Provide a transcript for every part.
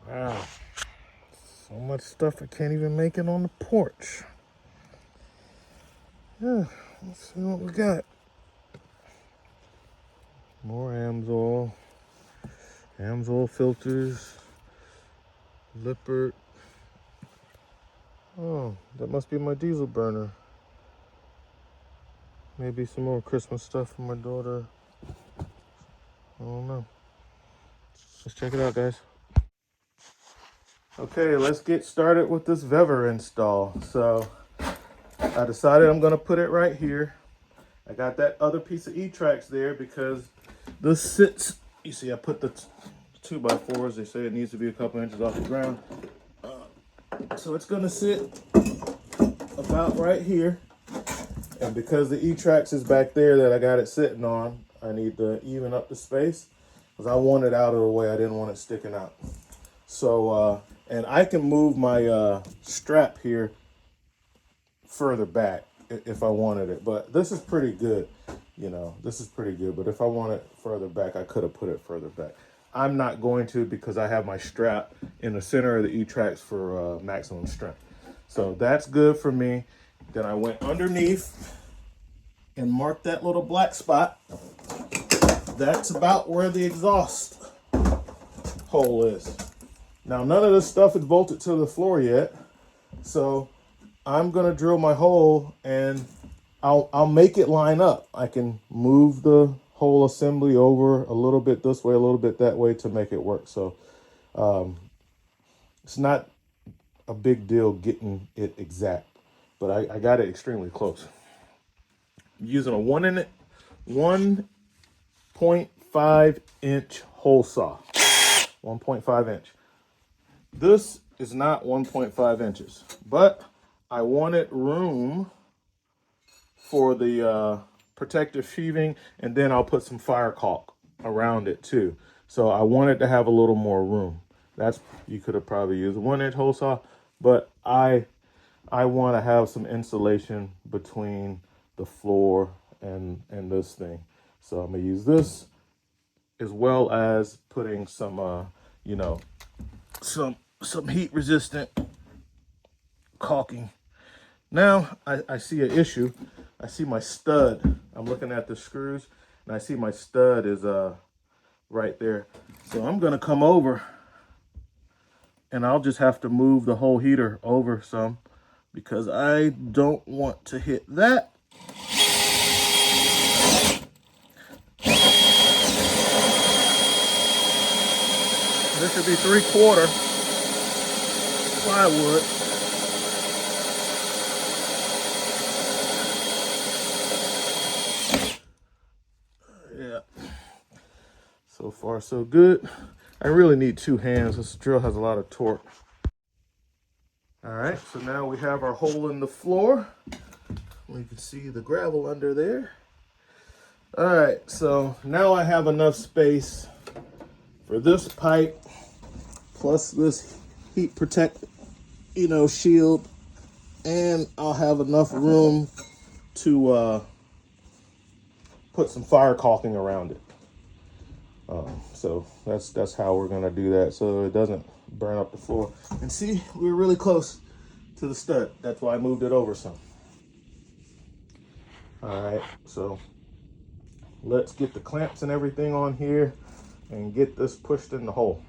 Wow. So much stuff I can't even make it on the porch. Yeah, let's see what we got. More Amsoil filters, Lippert. Oh, that must be my diesel burner. Maybe some more Christmas stuff for my daughter. I don't know. Let's check it out, guys. Okay, let's get started with this VEVOR install. So I decided I'm gonna put it right here. I got that other piece of E-Tracks there because this sits, you see I put the 2x4s, they say it needs to be a couple inches off the ground. So it's gonna sit about right here. And because the E-Tracks is back there that I got it sitting on, I need to even up the space because I want it out of the way. I didn't want it sticking out. So, and I can move my strap here further back if I wanted it. But this is pretty good. You know, this is pretty good. But if I want it further back, I could have put it further back. I'm not going to because I have my strap in the center of the E-Tracks for maximum strength. So that's good for me. Then I went underneath and marked that little black spot. That's about where the exhaust hole is. Now, none of this stuff is bolted to the floor yet. So I'm gonna drill my hole and I'll make it line up. I can move the whole assembly over a little bit this way, a little bit that way to make it work. So it's not a big deal getting it exact, but I got it extremely close. I'm using a 1.5 inch hole saw, 1.5 inch. This is not 1.5 inches, but I wanted room for the protective sheathing, and then I'll put some fire caulk around it too. So I wanted to have a little more room. You could have probably used a 1 inch hole saw, but I want to have some insulation between the floor and this thing. So I'm gonna use this as well as putting some some heat resistant caulking. Now I see an issue. I see my stud. I'm looking at the screws and I see my stud is right there. So I'm gonna come over and I'll just have to move the whole heater over some because I don't want to hit that. This should be 3/4 plywood. Yeah. So far, so good. I really need two hands. This drill has a lot of torque. All right, so now we have our hole in the floor. We can see the gravel under there. All right, so now I have enough space for this pipe plus this heat protect, shield, and I'll have enough room to put some fire caulking around it. So that's how we're gonna do that so it doesn't burn up the floor. And see, we're really close to the stud. That's why I moved it over some. All right, so let's get the clamps and everything on here and get this pushed in the hole.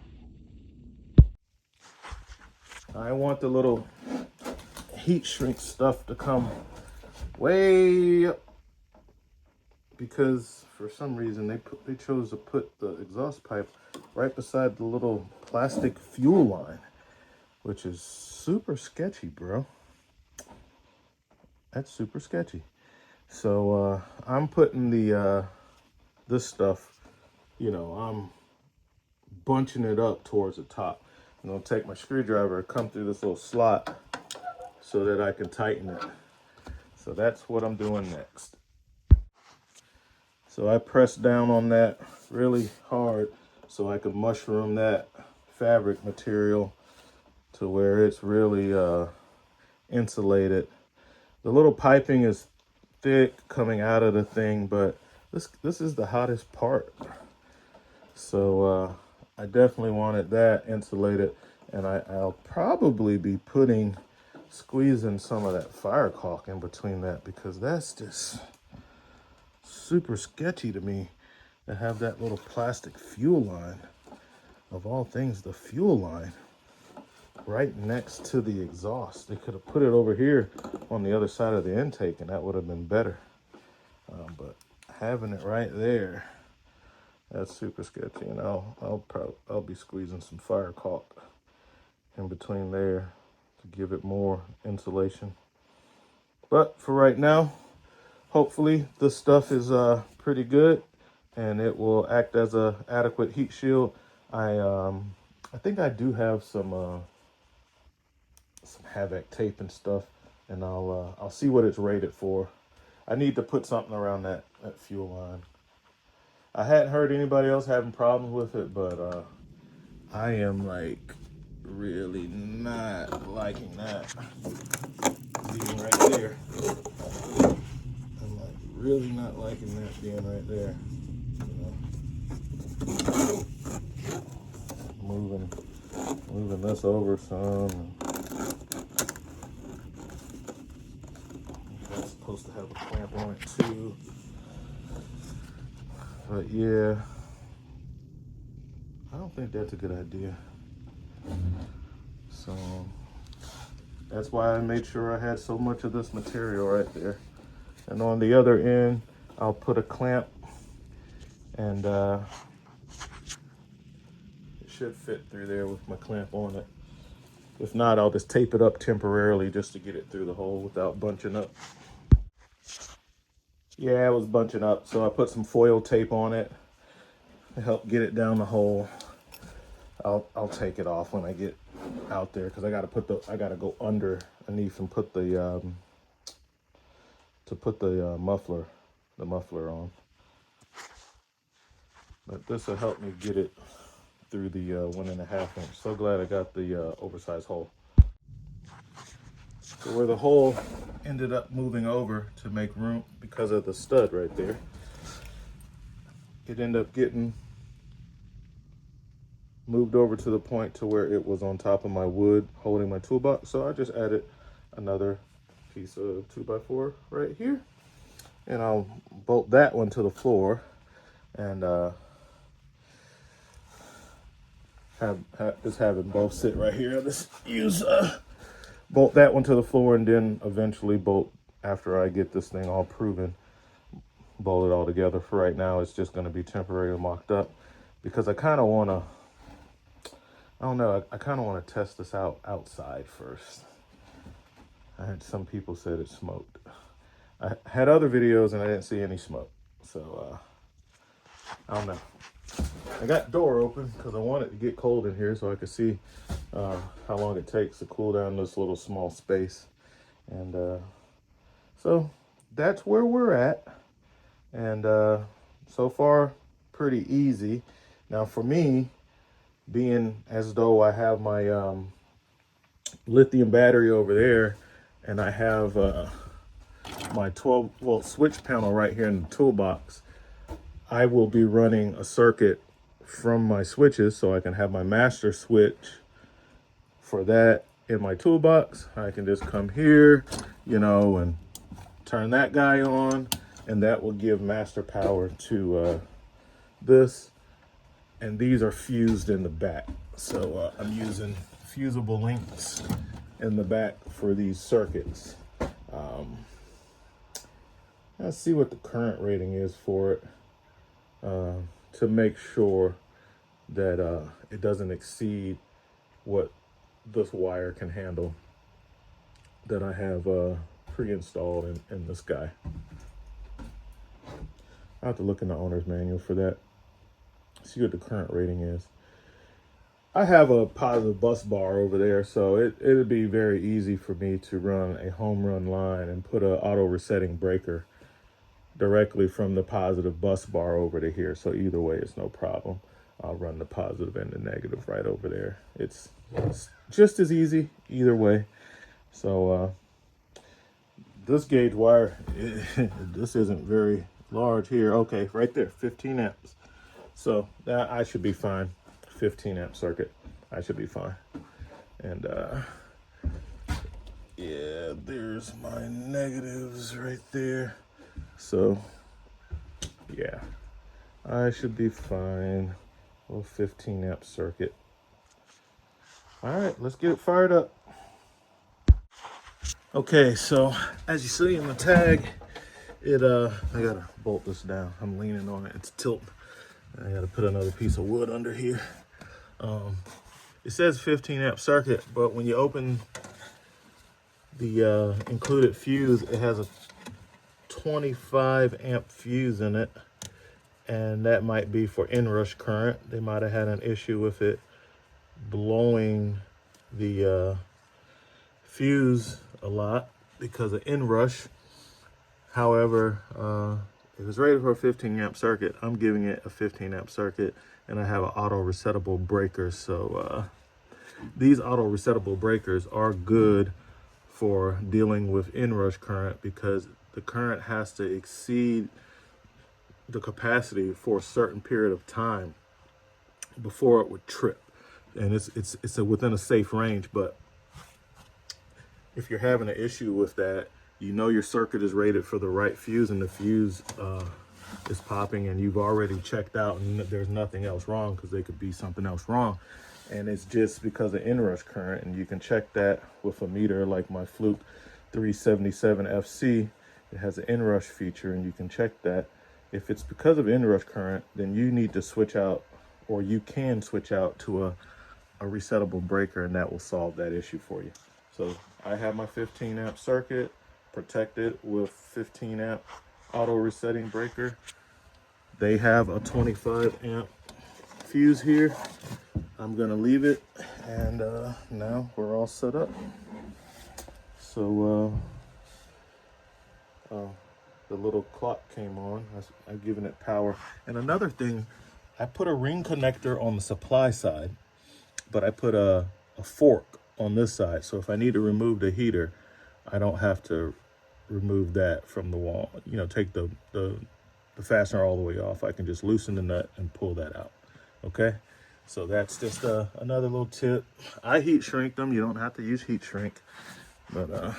I want the little heat shrink stuff to come way up because for some reason they chose to put the exhaust pipe right beside the little plastic fuel line, which is super sketchy, bro. That's super sketchy. So I'm putting the this stuff, I'm bunching it up towards the top. I'm gonna take my screwdriver, come through this little slot so that I can tighten it. So that's what I'm doing next. So I press down on that really hard so I can mushroom that fabric material to where it's really insulated. The little piping is thick coming out of the thing, but this is the hottest part. So I definitely wanted that insulated. And I'll probably be squeezing some of that fire caulk in between that, because that's just super sketchy to me to have that little plastic fuel line, of all things, the fuel line, right next to the exhaust. They could have put it over here on the other side of the intake, and that would have been better. But having it right there, that's super sketchy. And I'll be squeezing some fire caulk in between there to give it more insulation. But for right now, hopefully this stuff is pretty good, and it will act as a adequate heat shield. I think I do have some Havoc tape and stuff, and I'll see what it's rated for. I need to put something around that fuel line. I hadn't heard anybody else having problems with it, but I am like really not liking that being right there. I'm like really not liking that being right there. You know? Moving this over some. That's supposed to have a clamp on it too. But yeah, I don't think that's a good idea. So that's why I made sure I had so much of this material right there. And on the other end, I'll put a clamp, and it should fit through there with my clamp on it. If not, I'll just tape it up temporarily just to get it through the hole without bunching up. Yeah, it was bunching up, so I put some foil tape on it to help get it down the hole. I'll take it off when I get out there, because I gotta go underneath and put the muffler on. But this will help me get it through the 1.5 inch. So glad I got the oversized hole. So where the hole ended up moving over to make room because of the stud right there, it ended up getting moved over to the point to where it was on top of my wood holding my toolbox. So I just added another piece of 2x4 right here, and I'll bolt that one to the floor, and just have it both sit right here. Just bolt that one to the floor, and then eventually bolt, after I get this thing all proven, bolt it all together. For right now, it's just going to be temporarily mocked up, because I kind of want to, I don't know, I kind of want to test this out outside first. I heard some people said it smoked. I had other videos and I didn't see any smoke. So, I don't know. I got the door open because I want it to get cold in here so I could see how long it takes to cool down this little small space. And so that's where we're at. And so far, pretty easy. Now for me, being as though I have my lithium battery over there, and I have my 12-volt switch panel right here in the toolbox, I will be running a circuit from my switches, so I can have my master switch for that in my toolbox. I can just come here, you know, and turn that guy on, and that will give master power to this. And these are fused in the back, so I'm using fusible links in the back for these circuits. Let's see what the current rating is for it, to make sure that it doesn't exceed what this wire can handle that I have pre-installed in this guy. I have to look in the owner's manual for that, see what the current rating is. I have a positive bus bar over there, so it'd be very easy for me to run a home run line and put an auto resetting breaker directly from the positive bus bar over to here. So either way, it's no problem. I'll run the positive and the negative right over there. It's just as easy either way. So this gauge wire, this isn't very large here. Okay, right there, 15 amps. So that I should be fine. 15 amp circuit, I should be fine. And yeah, there's my negatives right there. So yeah, I should be fine. A little 15 amp circuit. All right, let's get it fired up. Okay, so as you see in the tag, I gotta bolt this down. I'm leaning on it, it's tilting. I gotta put another piece of wood under here. It says 15 amp circuit, but when you open the included fuse, it has a 25 amp fuse in it, and that might be for inrush current. They might have had an issue with it blowing the fuse a lot because of inrush. However, it was rated for a 15 amp circuit. I'm giving it a 15 amp circuit, and I have an auto resettable breaker. So these auto resettable breakers are good for dealing with inrush current because the current has to exceed the capacity for a certain period of time before it would trip. And it's within a safe range, but if you're having an issue with that, you know your circuit is rated for the right fuse, and the fuse is popping, and you've already checked out and there's nothing else wrong, because there could be something else wrong, and it's just because of inrush current. And you can check that with a meter like my Fluke 377 FC. It has an inrush feature, and you can check that. If it's because of inrush current, then you need to switch out, or you can switch out to a resettable breaker, and that will solve that issue for you. So I have my 15 amp circuit protected with 15 amp auto resetting breaker. They have a 25 amp fuse here. I'm gonna leave it, and now we're all set up. So the little clock came on. I've given it power. And another thing, I put a ring connector on the supply side, but I put a fork on this side. So if I need to remove the heater, I don't have to remove that from the wall. You know, take the fastener all the way off. I can just loosen the nut and pull that out. Okay, so that's just another little tip. I heat shrink them. You don't have to use heat shrink. But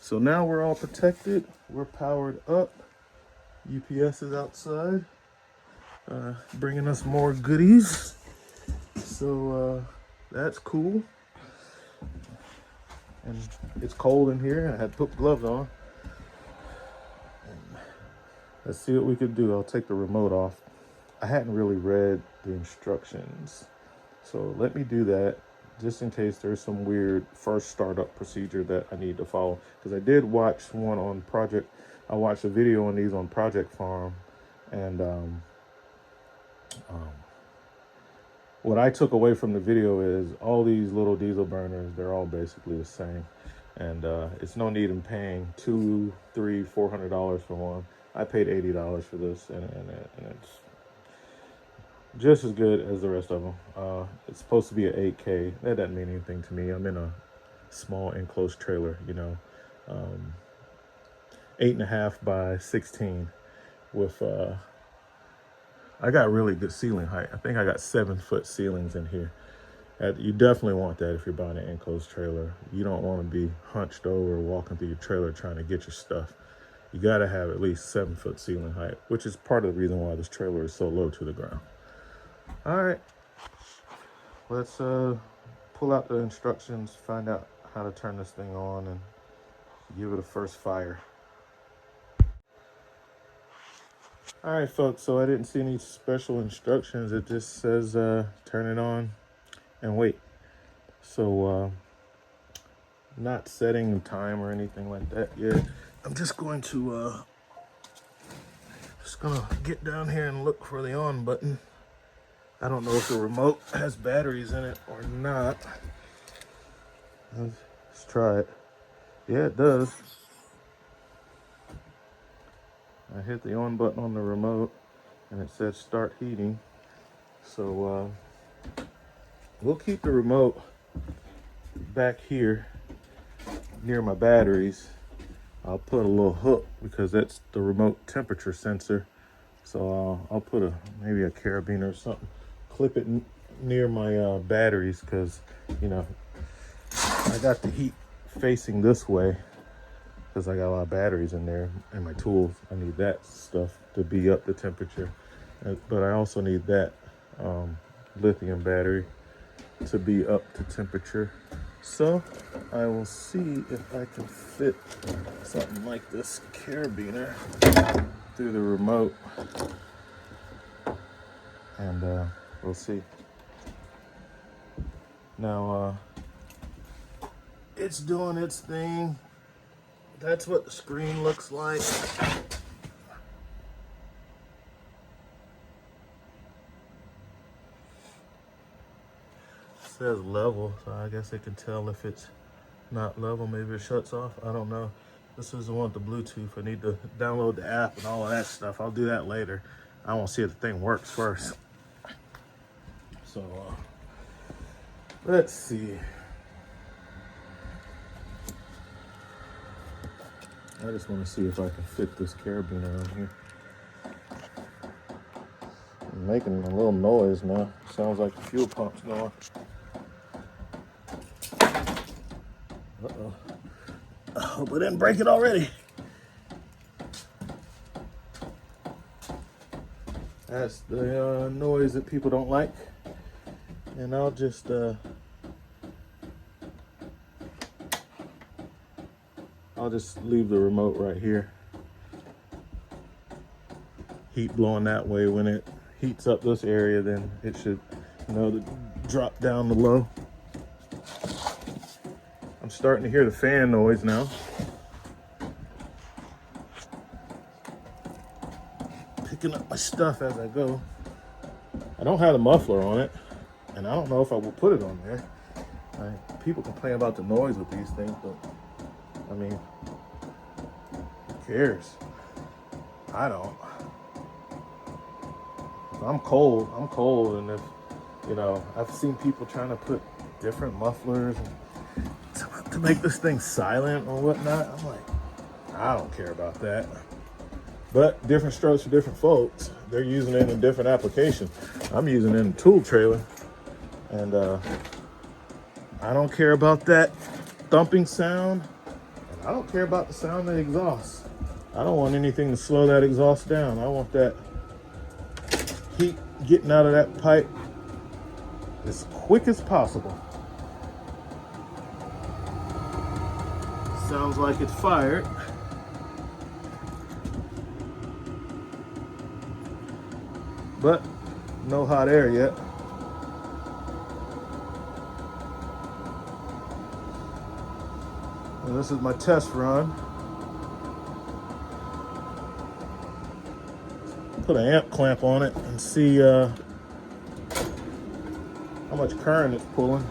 so now we're all protected. We're powered up. UPS is outside, bringing us more goodies. So that's cool. And it's cold in here. I had to put gloves on. And let's see what we can do. I'll take the remote off. I hadn't really read the instructions, so let me do that just in case there's some weird first startup procedure that I need to follow. Because I did watch one on Project. I watched a video on these on Project Farm, and what I took away from the video is all these little diesel burners, they're all basically the same. And it's no need in paying $200, $300, $400 for one. I paid $80 for this, and it's just as good as the rest of them. It's supposed to be an 8K. That doesn't mean anything to me. I'm in a small enclosed trailer, you know, 8.5 by 16 with I got really good ceiling height. I think I got 7-foot ceilings in here. You definitely want that if you're buying an enclosed trailer. You don't want to be hunched over walking through your trailer trying to get your stuff. You got to have at least 7-foot ceiling height, which is part of the reason why this trailer is so low to the ground. All right, let's pull out the instructions, find out how to turn this thing on, and give it a first fire. All right, folks, so I didn't see any special instructions. It just says turn it on and wait. So not setting time or anything like that yet. I'm just going to get down here and look for the on button. I don't know if the remote has batteries in it or not. Let's try it. Yeah, it does. I hit the on button on the remote and it says start heating. So we'll keep the remote back here near my batteries. I'll put a little hook because that's the remote temperature sensor. So I'll put maybe a carabiner or something, clip it near my batteries, because you know I got the heat facing this way because I got a lot of batteries in there and my tools. I need that stuff to be up to temperature. But I also need that lithium battery to be up to temperature. So I will see if I can fit something like this carabiner through the remote, and we'll see. Now it's doing its thing. That's what the screen looks like. It says level, so I guess they can tell if it's not level. Maybe it shuts off. I don't know. This is the one with the Bluetooth. I need to download the app and all of that stuff. I'll do that later. I want to see if the thing works first. So let's see. I just want to see if I can fit this carabiner on here. I'm making a little noise now. Sounds like the fuel pump's going. Uh-oh. I hope I didn't break it already. That's the noise that people don't like. And I'll just leave the remote right here. Heat blowing that way. When it heats up this area, then it should, drop down the low. I'm starting to hear the fan noise now. Picking up my stuff as I go. I don't have the muffler on it, and I don't know if I will put it on there. People complain about the noise with these things, but I mean, who cares? I don't. If I'm cold, I'm cold, and if, I've seen people trying to put different mufflers to make this thing silent or whatnot. I'm like, I don't care about that. But different strokes for different folks. They're using it in a different application. I'm using it in a tool trailer, and I don't care about that thumping sound, and I don't care about the sound of the exhaust. I don't want anything to slow that exhaust down. I want that heat getting out of that pipe as quick as possible. Sounds like it's fired. But no hot air yet. And this is my test run. Put an amp clamp on it and see how much current it's pulling.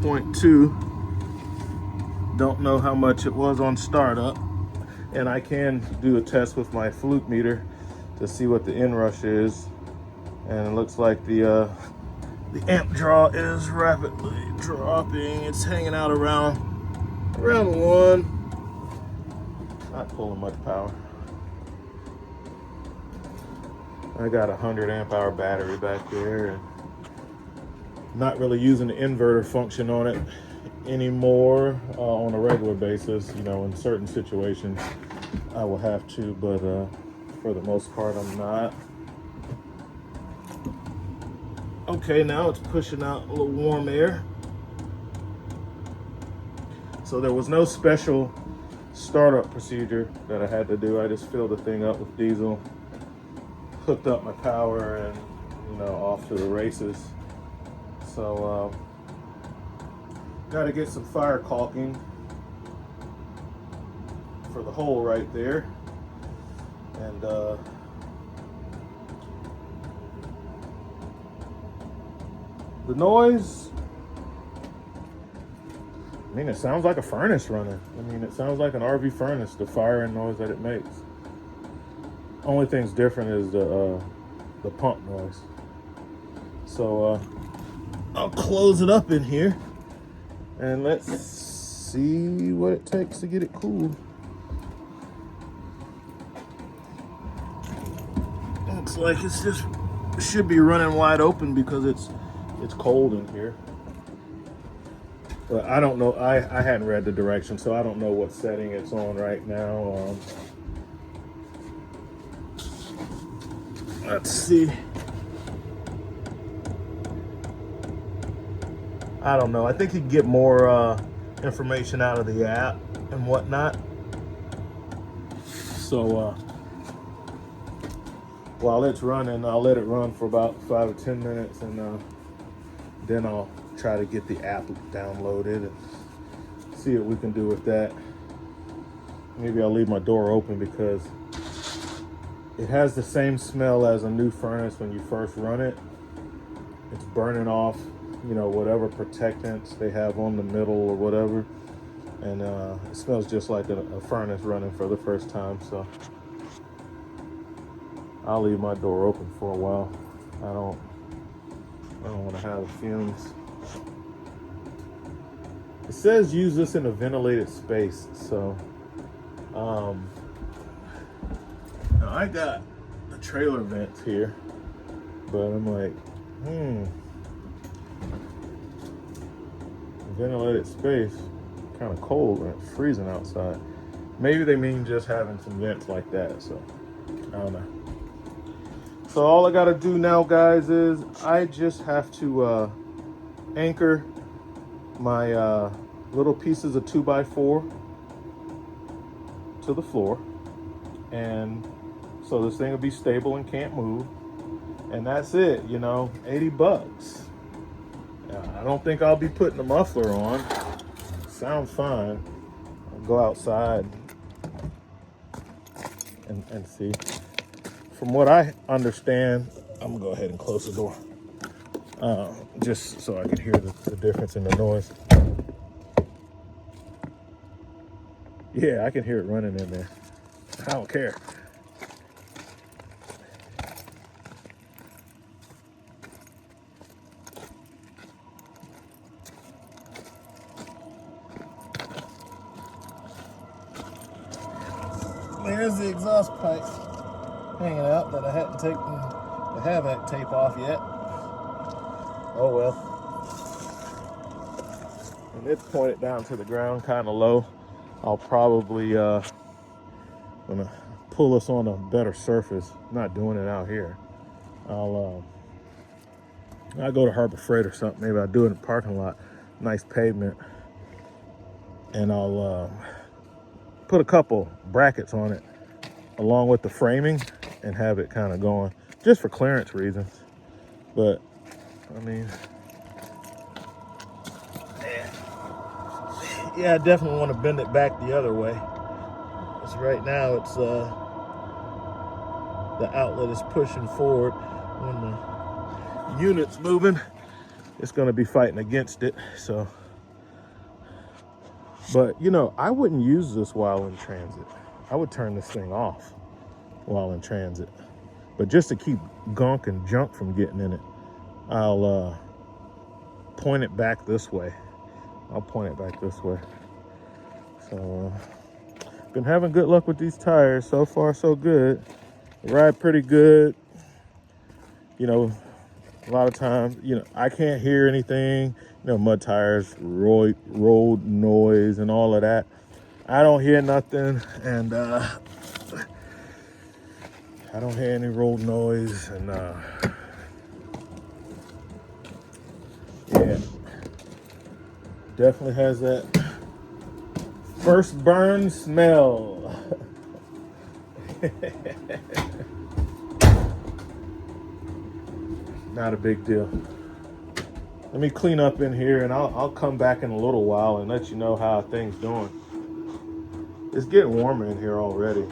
.2. Don't know how much it was on startup, and I can do a test with my flute meter to see what the inrush is, and it looks like the amp draw is rapidly dropping. It's hanging out around 1. Not pulling much power. I got a 100 amp hour battery back there, and not really using the inverter function on it anymore on a regular basis. In certain situations I will have to, but for the most part I'm not. Okay, now it's pushing out a little warm air. So there was no special startup procedure that I had to do. I just filled the thing up with diesel, hooked up my power, and off to the races. So got to get some fire caulking for the hole right there, and the noise, it sounds like a furnace running. It sounds like an RV furnace, the firing noise that it makes. Only thing's different is the pump noise. So I'll close it up in here and let's see what it takes to get it cool. Looks like it should be running wide open because it's cold in here. But I don't know. I hadn't read the directions, so I don't know what setting it's on right now. Let's see. I don't know. I think you can get more information out of the app and whatnot. So while it's running, I'll let it run for about 5 or 10 minutes, and then I'll try to get the app downloaded and see what we can do with that. Maybe I'll leave my door open because it has the same smell as a new furnace when you first run it. It's burning off, you know, whatever protectants they have on the middle or whatever. And it smells just like a furnace running for the first time. So I'll leave my door open for a while. I don't want to have the fumes. It says use this in a ventilated space. So now I got the trailer vents here, but I'm like, ventilated space, kind of cold and it's freezing outside. Maybe they mean just having some vents like that, so I don't know. So all I gotta do now, guys, is I just have to anchor my little pieces of 2x4 to the floor, and so this thing will be stable and can't move, and that's it. You know, $80. I don't think I'll be putting the muffler on. Sounds fine. I'll go outside and see. From what I understand, I'm gonna go ahead and close the door, just so I can hear the difference in the noise. Yeah, I can hear it running in there. I don't care. There's the exhaust pipe hanging out that I hadn't taken the Havoc tape off yet. Oh well. And it's pointed down to the ground kind of low. I'll probably gonna pull us on a better surface. I'm not doing it out here. I'll go to Harbor Freight or something. Maybe I'll do it in the parking lot. Nice pavement. And I'll put a couple brackets on it along with the framing and have it kind of going just for clearance reasons. But I mean, yeah, I definitely want to bend it back the other way. Because right now it's the outlet is pushing forward. When the unit's moving, it's going to be fighting against it. So, but you know, I wouldn't use this while in transit. I would turn this thing off while in transit. But just to keep gunk and junk from getting in it, I'll point it back this way. I'll point it back this way. So, been having good luck with these tires. So far, so good. They ride pretty good. You know, a lot of times, you know, I can't hear anything. You know, mud tires, road noise and all of that. I don't hear nothing, and I don't hear any road noise, and yeah, definitely has that first burn smell. Not a big deal. Let me clean up in here, and I'll come back in a little while and let you know how things doing. It's getting warmer in here already.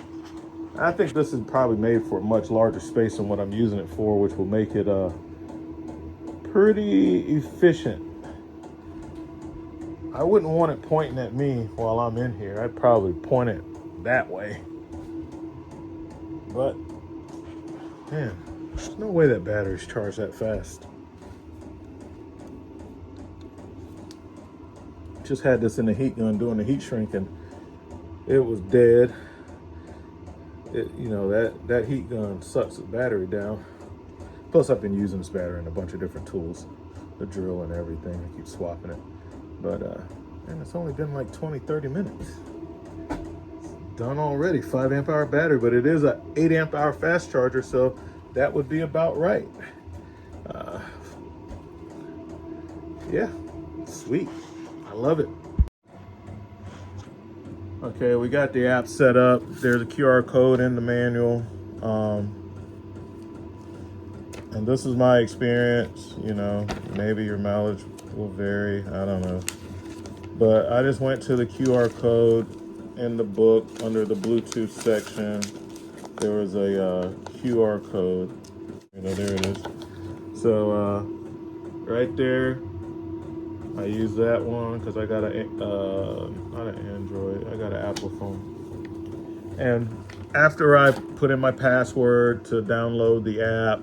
I think this is probably made for a much larger space than what I'm using it for, which will make it pretty efficient. I wouldn't want it pointing at me while I'm in here. I'd probably point it that way. But, man, there's no way that battery's charged that fast. Just had this in the heat gun doing the heat shrinking. It was dead. You know, that heat gun sucks the battery down. Plus, I've been using this battery in a bunch of different tools, the drill and everything. I keep swapping it. But, and it's only been like 20, 30 minutes. It's done already, 5 amp hour battery, but it is a 8 amp hour fast charger, so that would be about right. Yeah, sweet. I love it. Okay, we got the app set up. There's a QR code in the manual. And this is my experience. You know, maybe your mileage will vary. I don't know. But I just went to the QR code in the book under the Bluetooth section. There was a QR code. You know, there it is. So right there, I use that one because I got a not an Android, I got an Apple phone. And after I put in my password to download the app,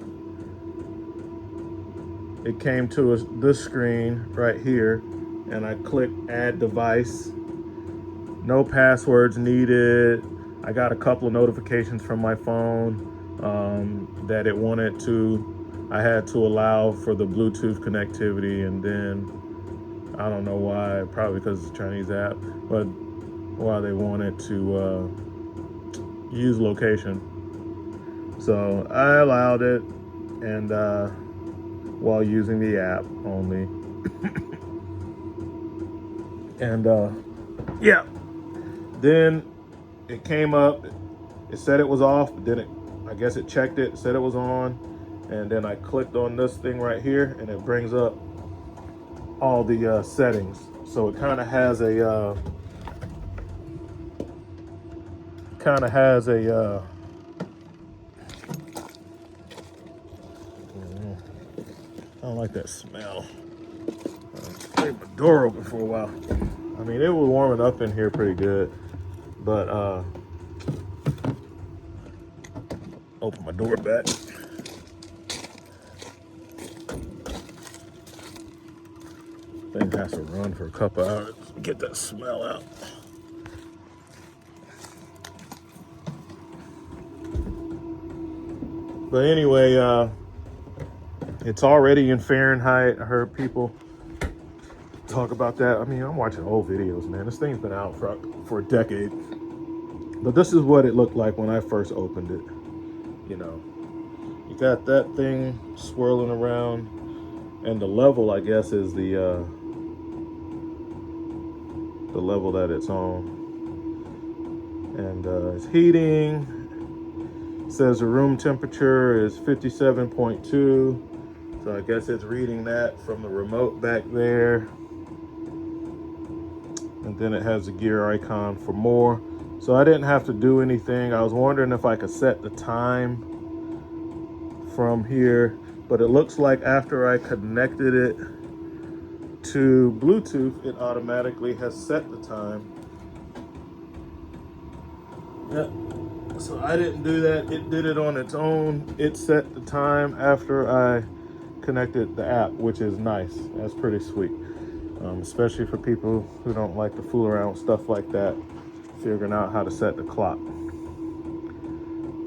it came to this screen right here, and I clicked add device. No passwords needed. I got a couple of notifications from my phone that it wanted to, I had to allow for the Bluetooth connectivity, and then I don't know why, probably because it's a Chinese app, but why they wanted to use location. So I allowed it, and while using the app only. And yeah, then it came up, it said it was off, but then I guess it checked it, said it was on, and then I clicked on this thing right here, and it brings up all the settings. So it kind of has a I don't like that smell. Leave my door open for a while. I mean, it was warming up in here pretty good, but open my door back. Thing has to run for a couple hours to get that smell out. But anyway, it's already in Fahrenheit. I heard people talk about that. I mean, I'm watching old videos, man. This thing's been out for a decade. But this is what it looked like when I first opened it. You know, you got that thing swirling around, and the level, I guess, is the level that it's on. And it's heating. It says the room temperature is 57.2. So I guess it's reading that from the remote back there. And then it has the gear icon for more. So I didn't have to do anything. I was wondering if I could set the time from here, but it looks like after I connected it to Bluetooth, it automatically has set the time. Yep. So I didn't do that. It did it on its own. It set the time after I connected the app, which is nice. That's pretty sweet. Especially for people who don't like to fool around with stuff like that, figuring out how to set the clock.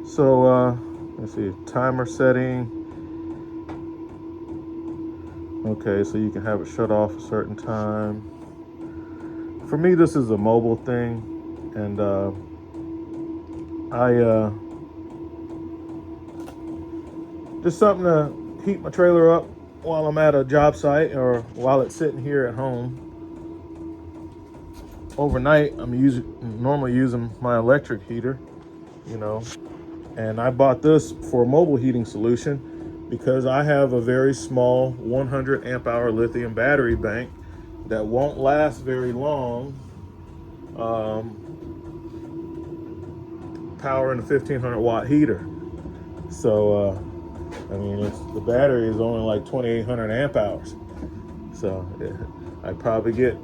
So let's see, timer setting. Okay, so you can have it shut off a certain time. For me, this is a mobile thing, and just something to heat my trailer up while I'm at a job site or while it's sitting here at home. Overnight, I'm normally using my electric heater, you know, and I bought this for a mobile heating solution because I have a very small 100 amp hour lithium battery bank that won't last very long, powering a 1500 watt heater. So I mean, the battery is only like 2800 amp hours. So I probably get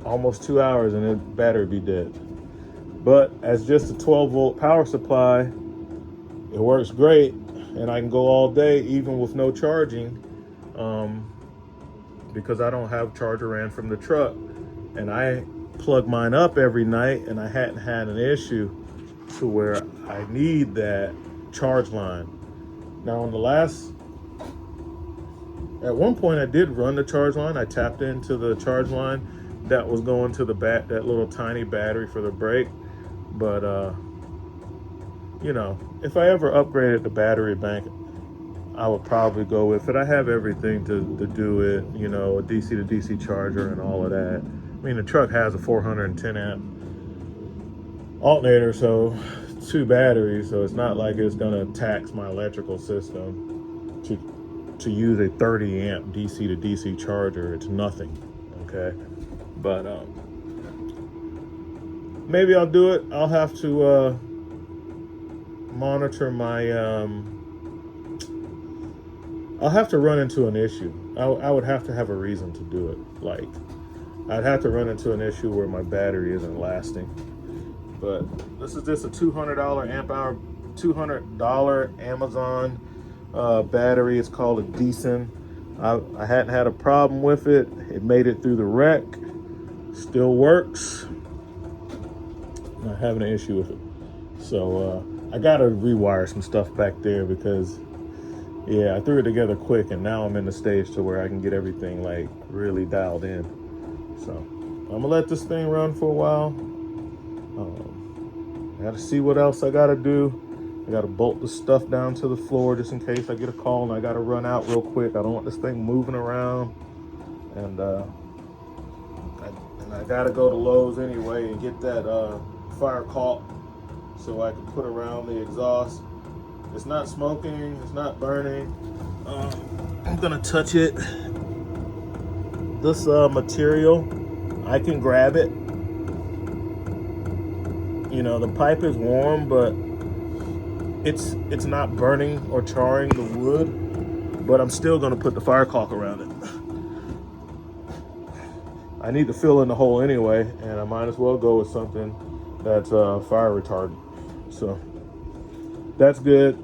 almost 2 hours and the battery be dead. But as just a 12 volt power supply, it works great, and I can go all day even with no charging, because I don't have charger ran from the truck. and I plug mine up every night, and I hadn't had an issue to where I need that charge line. Now on the last, at one point I did run the charge line. I tapped into the charge line that was going to that little tiny battery for the brake. But you know, if I ever upgraded the battery bank, I would probably go with it. I have everything to do it, you know, a DC to DC charger and all of that. I mean, the truck has a 410 amp alternator, so 2 batteries, so it's not like it's gonna tax my electrical system to use a 30 amp DC to DC charger. It's nothing, okay? But maybe I'll do it. I'll have to monitor my I'll have to run into an issue. I would have to have a reason to do it. Like, I'd have to run into an issue where my battery isn't lasting. But this is just a $200 amp hour, $200 Amazon battery. It's called a Decent. I hadn't had a problem with it. It made it through the wreck. Still works. Not having an issue with it. So I gotta rewire some stuff back there because, yeah, I threw it together quick, and now I'm in the stage to where I can get everything like really dialed in. So I'm gonna let this thing run for a while. I gotta see what else I gotta do. I gotta bolt the stuff down to the floor just in case I get a call and I gotta run out real quick. I don't want this thing moving around. And I gotta go to Lowe's anyway and get that fire caulk so I can put around the exhaust. It's not smoking, it's not burning. I'm gonna touch it. This material, I can grab it. You know, the pipe is warm, but it's not burning or charring the wood, but I'm still gonna put the fire caulk around it. I need to fill in the hole anyway, and I might as well go with something that's fire retardant. So that's good.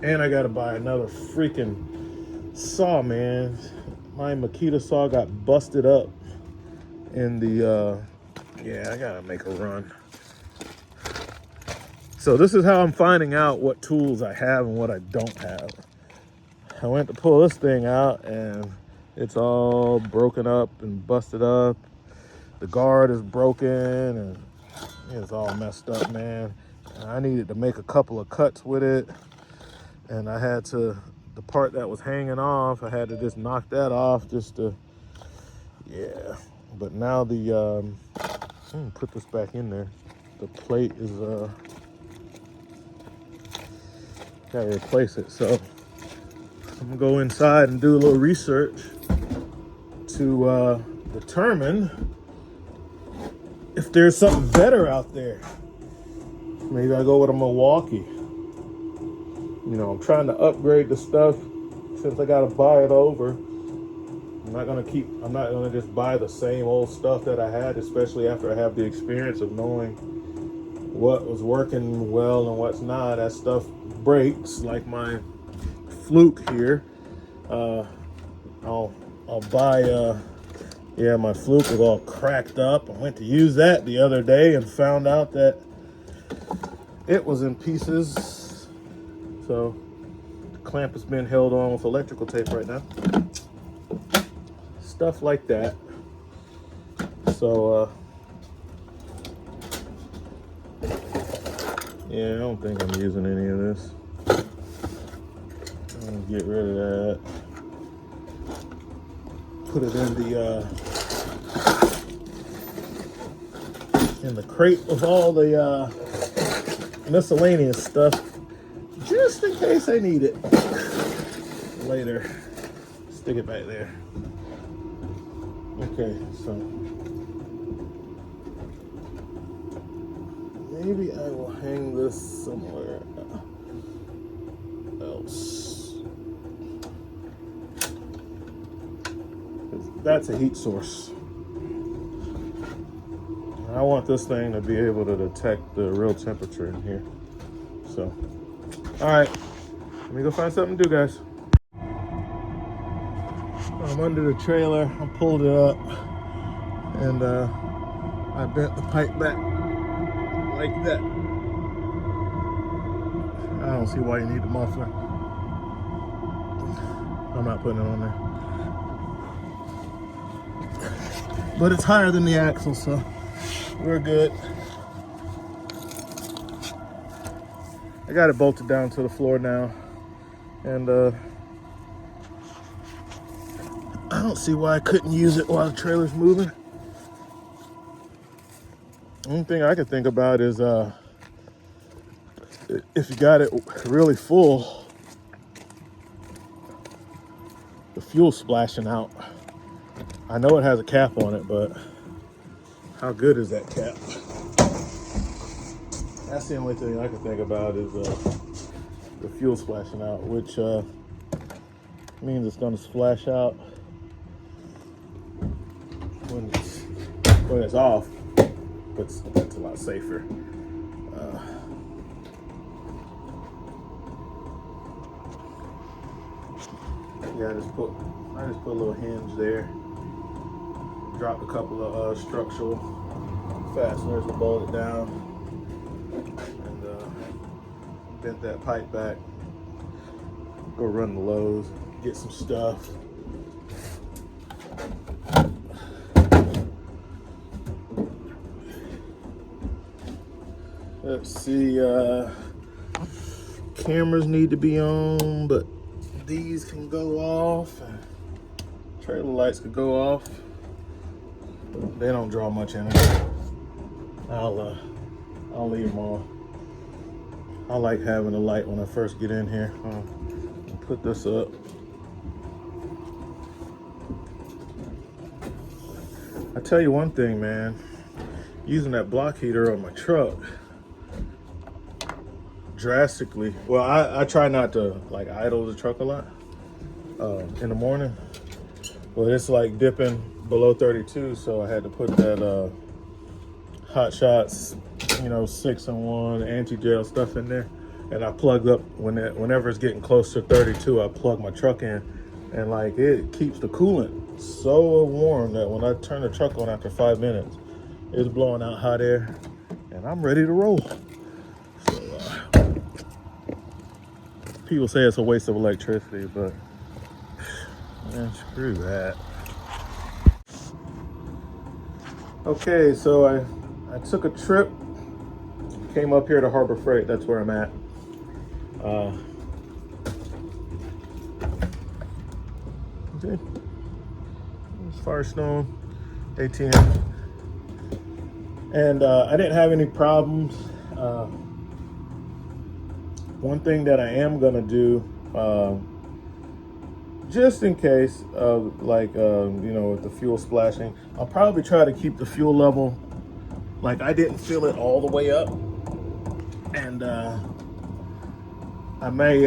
And I gotta buy another freaking saw, man. My Makita saw got busted up in the, yeah, I gotta make a run. So this is how I'm finding out what tools I have and what I don't have. I went to pull this thing out and it's all broken up and busted up. The guard is broken and it's all messed up, man. And I needed to make a couple of cuts with it. And I had to, the part that was hanging off, I had to just knock that off just to, yeah. But now the, I'm gonna put this back in there. The plate is, gotta replace it. So I'm gonna go inside and do a little research to determine if there's something better out there. Maybe I go with a Milwaukee. You know, I'm trying to upgrade the stuff since I gotta buy it over. I'm not gonna just buy the same old stuff that I had, especially after I have the experience of knowing what was working well and what's not. That stuff breaks, like my Fluke here. I'll buy, yeah, my Fluke was all cracked up. I went to use that the other day and found out that it was in pieces. So the clamp has been held on with electrical tape right now. Stuff like that. So, yeah, I don't think I'm using any of this. I'm gonna get rid of that. Put it in the crate with all the miscellaneous stuff, just in case I need it later. Stick it back there. Okay, so maybe I will hang this somewhere else. That's a heat source. I want this thing to be able to detect the real temperature in here. So, all right, let me go find something to do, guys. I'm under the trailer. I pulled it up, And I bent the pipe back like that. I don't see why you need the muffler. I'm not putting it on there. But it's higher than the axle, so we're good. I got it bolted down to the floor now. And I don't see why I couldn't use it while the trailer's moving. Only thing I could think about is if you got it really full, the fuel splashing out. I know it has a cap on it, but how good is that cap? That's the only thing I can think about is the fuel splashing out, which means it's going to splash out when it's off, but that's a lot safer. Yeah, I just put a little hinge there. Dropped a couple of structural fasteners to bolt it down, and bent that pipe back. Go run the Lowe's, get some stuff. Let's see, cameras need to be on, but these can go off, and trailer lights could go off. They don't draw much energy. I'll leave them on. I like having a light when I first get in here. Put this up. I tell you one thing, man. Using that block heater on my truck drastically. Well, I try not to like idle the truck a lot in the morning. Well, it's like dipping below 32, so I had to put that Hot Shots, 6-in-1 anti-gel stuff in there, and I plugged up whenever it's getting close to 32. I plug my truck in, and like it keeps the coolant so warm that when I turn the truck on after 5 minutes, it's blowing out hot air, and I'm ready to roll. So, people say it's a waste of electricity, but man, screw that. Okay, so I took a trip, came up here to Harbor Freight. That's where I'm at. Okay. Firestone ATM, and I didn't have any problems. One thing that I am gonna do, just in case of with the fuel splashing, I'll probably try to keep the fuel level like I didn't fill it all the way up, and I may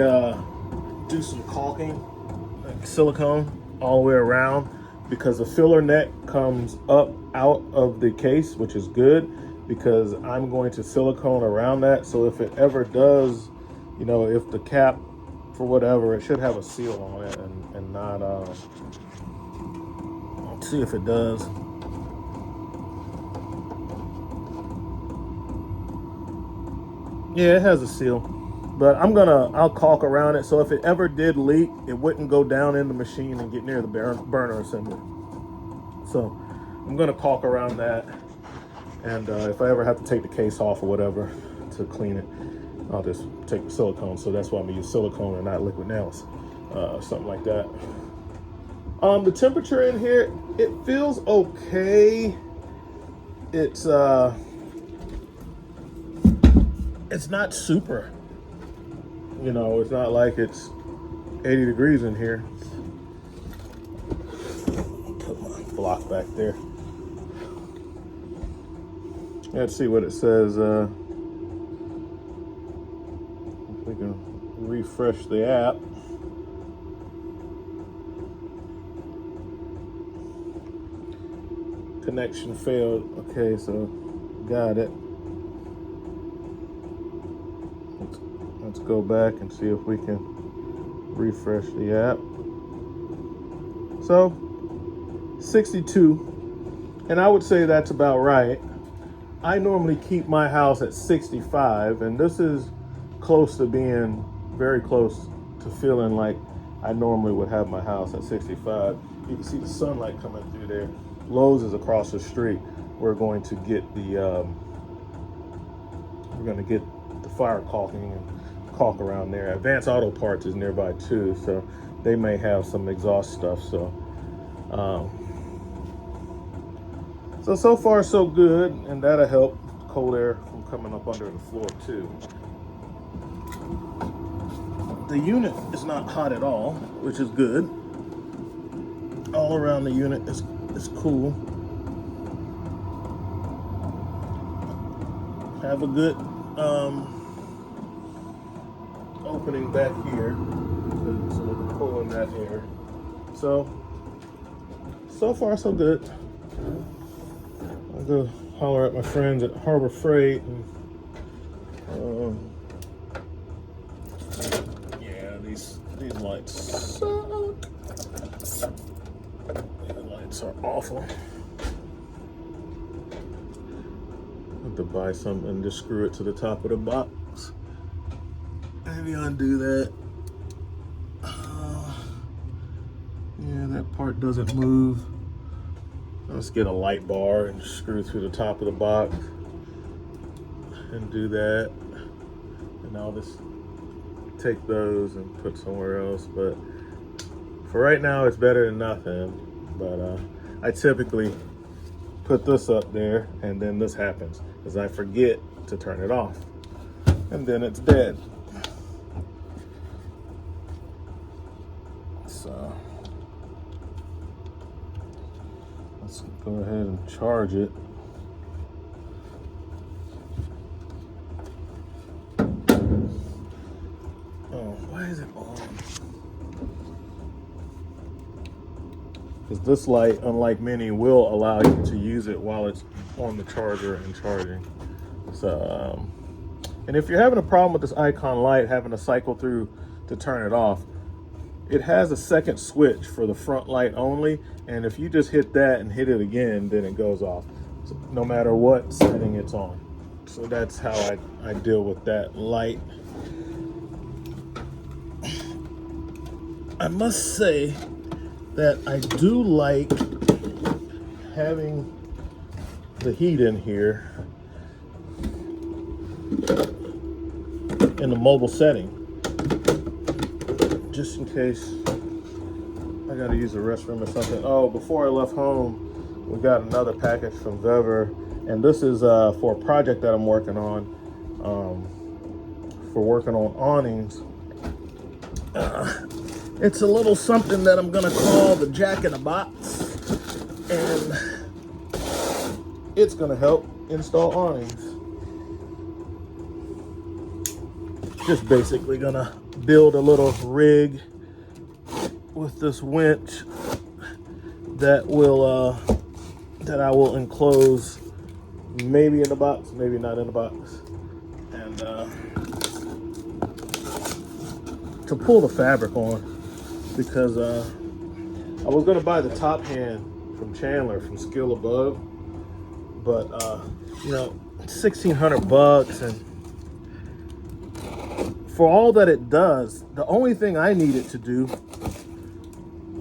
do some caulking, like silicone, all the way around, because the filler neck comes up out of the case, which is good because I'm going to silicone around that. So if it ever does, if the cap, for whatever, it should have a seal on it and not, let's see if it does. Yeah, it has a seal, but I'll caulk around it. So if it ever did leak, it wouldn't go down in the machine and get near the burner assembly. So I'm gonna caulk around that. And if I ever have to take the case off or whatever to clean it, I'll just take the silicone. So that's why I'm gonna use silicone and not liquid nails, something like that. The temperature in here, it feels okay. It's not super. It's not like it's 80 degrees in here. Put my block back there. Let's see what it says. If we can refresh the app. Connection failed. Okay, so got it. Let's go back and see if we can refresh the app. So 62, And I would say that's about right. I normally keep my house at 65, and this is close to being very close to feeling like I normally would have my house at 65. You can see the sunlight coming through there. Lowe's is across the street. We're going to get the fire caulking and caulk around there. Advanced Auto Parts is nearby too, so they may have some exhaust stuff. So far so good, and that'll help cold air from coming up under the floor too. The unit is not hot at all, which is good. All around the unit is cool. Have a good opening back here, so we can pull in that air. So far so good. I'll go holler at my friends at Harbor Freight. And, yeah, these lights suck. The lights are awful. I have to buy some and just screw it to the top of the box. Maybe undo that. Yeah, that part doesn't move. Let's get a light bar and screw through the top of the box and do that. And I'll just take those and put somewhere else. But for right now, it's better than nothing. But I typically put this up there, and then this happens because I forget to turn it off, and then it's dead. So let's go ahead and charge it. Oh, why is it on? Because this light, unlike many, will allow you to use it while it's on the charger and charging. So, and if you're having a problem with this icon light, having to cycle through to turn it off, it has a second switch for the front light only. And if you just hit that and hit it again, then it goes off, so no matter what setting it's on. So that's how I deal with that light. I must say that I do like having the heat in here in the mobile setting, just in case I gotta use the restroom or something. Oh, before I left home, we got another package from VEVOR, and this is for a project that I'm working on, for working on awnings. It's a little something that I'm gonna call the Jack in the Box, and it's gonna help install awnings. Just basically gonna build a little rig with this winch that will that I will enclose, maybe in the box, maybe not in the box, and to pull the fabric on. Because I was gonna buy the top hand from Chandler from Skill Above, but you know, $1,600, and for all that it does, the only thing I need it to do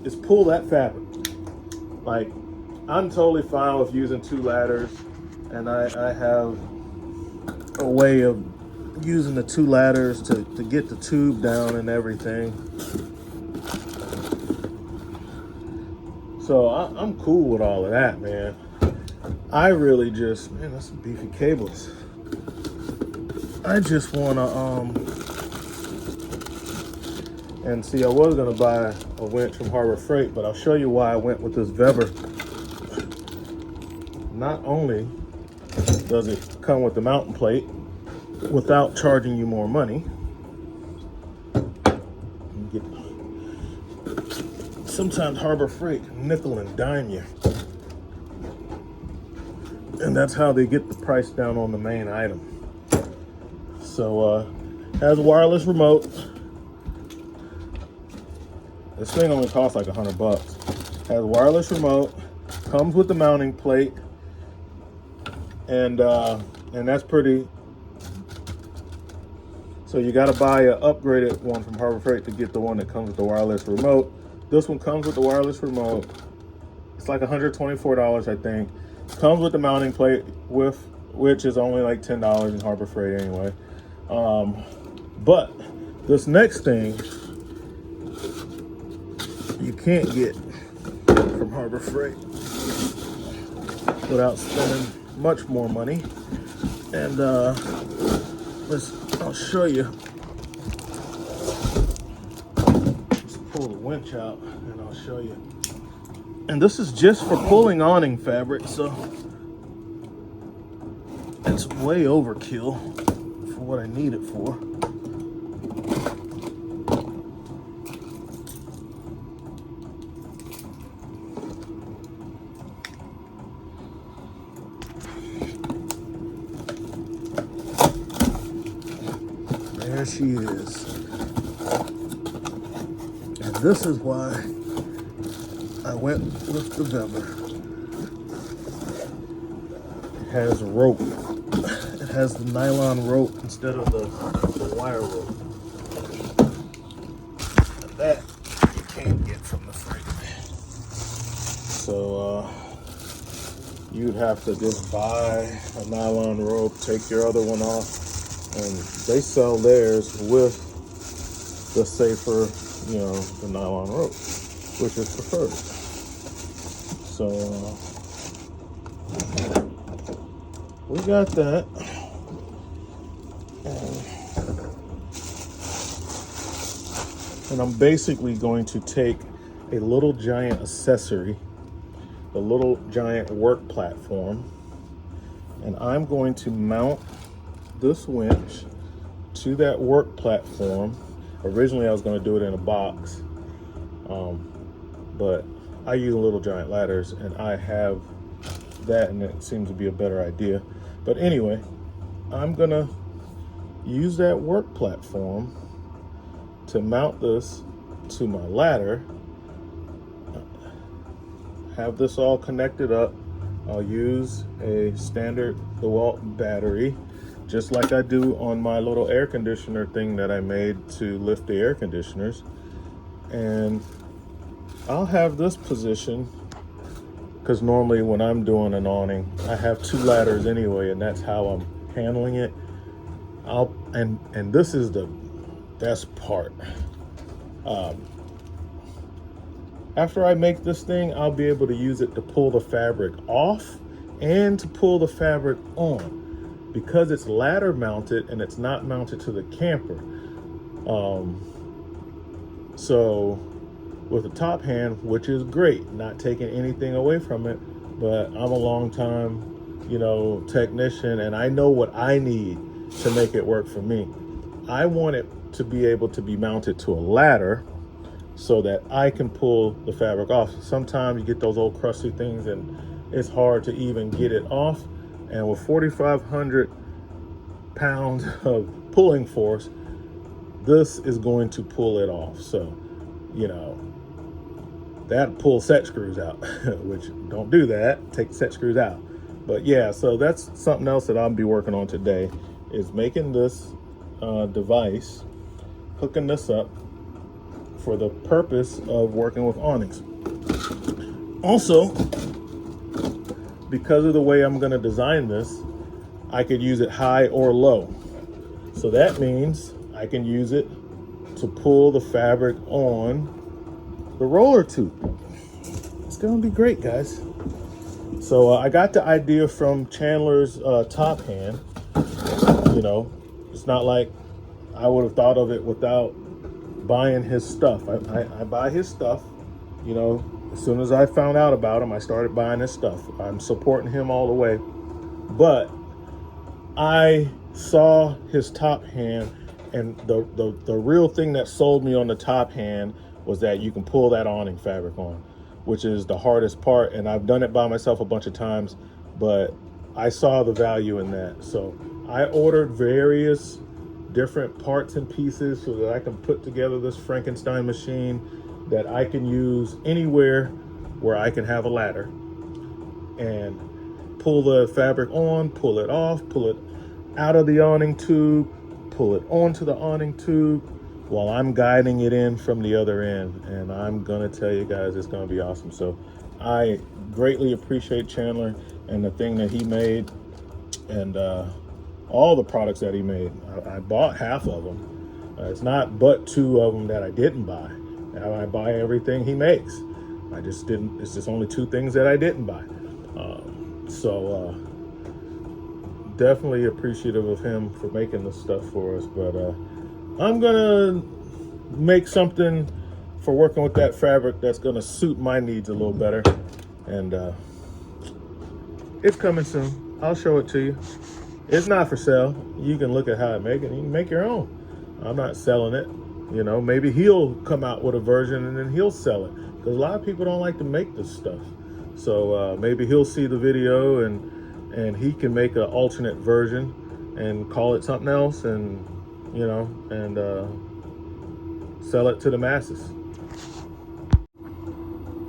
is pull that fabric. Like, I'm totally fine with using 2 ladders, and I have a way of using the 2 ladders to get the tube down and everything. So I'm cool with all of that, man. I really just, man, that's some beefy cables. I just wanna, and see, I was gonna buy a winch from Harbor Freight, but I'll show you why I went with this VEVOR. Not only does it come with the mountain plate without charging you more money, sometimes Harbor Freight nickel and dime you. And that's how they get the price down on the main item. So, has a wireless remote. This thing only costs like $100. Has a wireless remote, Comes with the mounting plate, and that's pretty. So you got to buy an upgraded one from Harbor Freight to get the one that comes with the wireless remote. This one comes with the wireless remote. It's like $124, I think. Comes with the mounting plate, which is only like $10 in Harbor Freight anyway. But this next thing you can't get from Harbor Freight without spending much more money. And I'll show you. Let's pull the winch out and I'll show you. And this is just for pulling awning fabric, so it's way overkill for what I need it for. There she is. And this is why I went with the VEVOR. It has rope. It has the nylon rope instead of the wire rope. And that you can't get from the freight. So you'd have to just buy a nylon rope, take your other one off, and they sell theirs with the safer, the nylon rope, which is preferred. So we got that. And I'm basically going to take a little giant accessory, the little giant work platform, and I'm going to mount this winch to that work platform. Originally I was going to do it in a box, but I use little giant ladders and I have that, and it seems to be a better idea. But anyway, I'm gonna use that work platform to mount this to my ladder, have this all connected up. I'll use a standard DeWalt battery, just like I do on my little air conditioner thing that I made to lift the air conditioners. And I'll have this position, because normally when I'm doing an awning, I have two ladders anyway, and that's how I'm handling it. And this is the best part. After I make this thing, I'll be able to use it to pull the fabric off and to pull the fabric on, because it's ladder mounted and it's not mounted to the camper. So with a top hand, which is great, not taking anything away from it, but I'm a long time, technician, and I know what I need to make it work for me. I want it to be able to be mounted to a ladder so that I can pull the fabric off. Sometimes you get those old crusty things and it's hard to even get it off. And with 4,500 pounds of pulling force, this is going to pull it off. So, that pull set screws out, which don't do that, take the set screws out. But yeah, so that's something else that I'll be working on today, is making this device, hooking this up for the purpose of working with awnings. Also, because of the way I'm going to design this, I could use it high or low. So that means I can use it to pull the fabric on the roller tube. It's going to be great, guys. So I got the idea from Chandler's top hand. It's not like I would have thought of it without buying his stuff. I buy his stuff. As soon as I found out about him, I started buying his stuff. I'm supporting him all the way. But I saw his top hand, and the real thing that sold me on the top hand was that you can pull that awning fabric on, which is the hardest part. And I've done it by myself a bunch of times, but I saw the value in that. So I ordered various different parts and pieces so that I can put together this Frankenstein machine that I can use anywhere where I can have a ladder. and pull the fabric on, pull it off, pull it out of the awning tube, pull it onto the awning tube while I'm guiding it in from the other end. And I'm gonna tell you guys, it's gonna be awesome. So I greatly appreciate Chandler and the thing that he made, and all the products that he made. I bought half of them. It's not but 2 of them that I didn't buy. I buy everything he makes. I just didn't, it's just only 2 things that I didn't buy. So definitely appreciative of him for making this stuff for us. But I'm gonna make something for working with that fabric that's gonna suit my needs a little better. And it's coming soon. I'll show it to you. It's not for sale. You can look at how I make it. You can make your own. I'm not selling it. You know, maybe he'll come out with a version and then he'll sell it, because a lot of people don't like to make this stuff. So maybe he'll see the video and he can make an alternate version and call it something else, and you know, and sell it to the masses.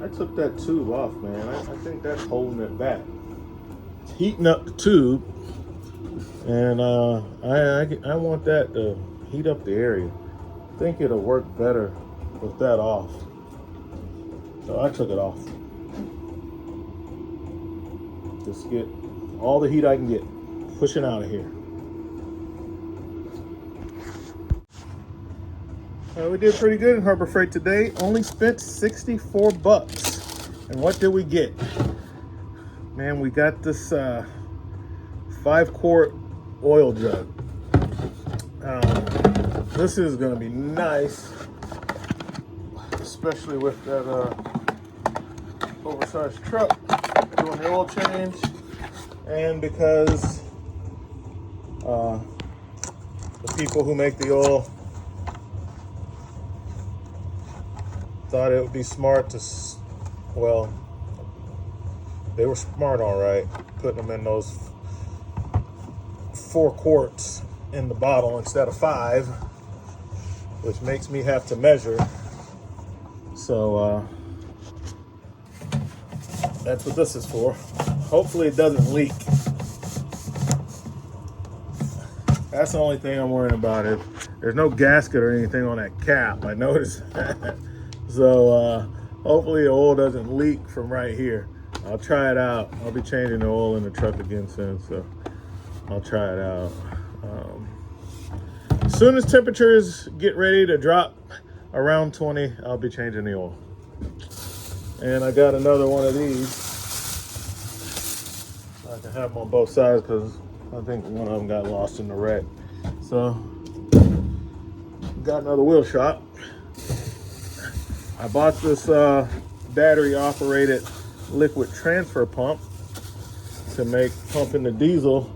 I took that tube off, man. I think that's holding it back. It's heating up the tube, and I want that to heat up the area. I think it'll work better with that off. So I took it off. Just get all the heat I can get, pushing out of here. We did pretty good in Harbor Freight today. Only spent $64. And what did we get? Man, we got this 5-quart oil jug. This is gonna be nice, especially with that oversized truck doing the oil change, and because the people who make the oil thought it would be smart to, well, they were smart, all right, putting them in those 4 quarts in the bottle instead of 5, which makes me have to measure. So that's what this is for. Hopefully it doesn't leak. That's the only thing I'm worrying about. If there's no gasket or anything on that cap, I noticed. So hopefully the oil doesn't leak from right here. I'll try it out. I'll be changing the oil in the truck again soon, so I'll try it out. As soon as temperatures get ready to drop around 20, I'll be changing the oil. And I got another one of these. I can have them on both sides because I think one of them got lost in the wreck. So, got another wheel shop. I bought this battery operated liquid transfer pump to make pumping the diesel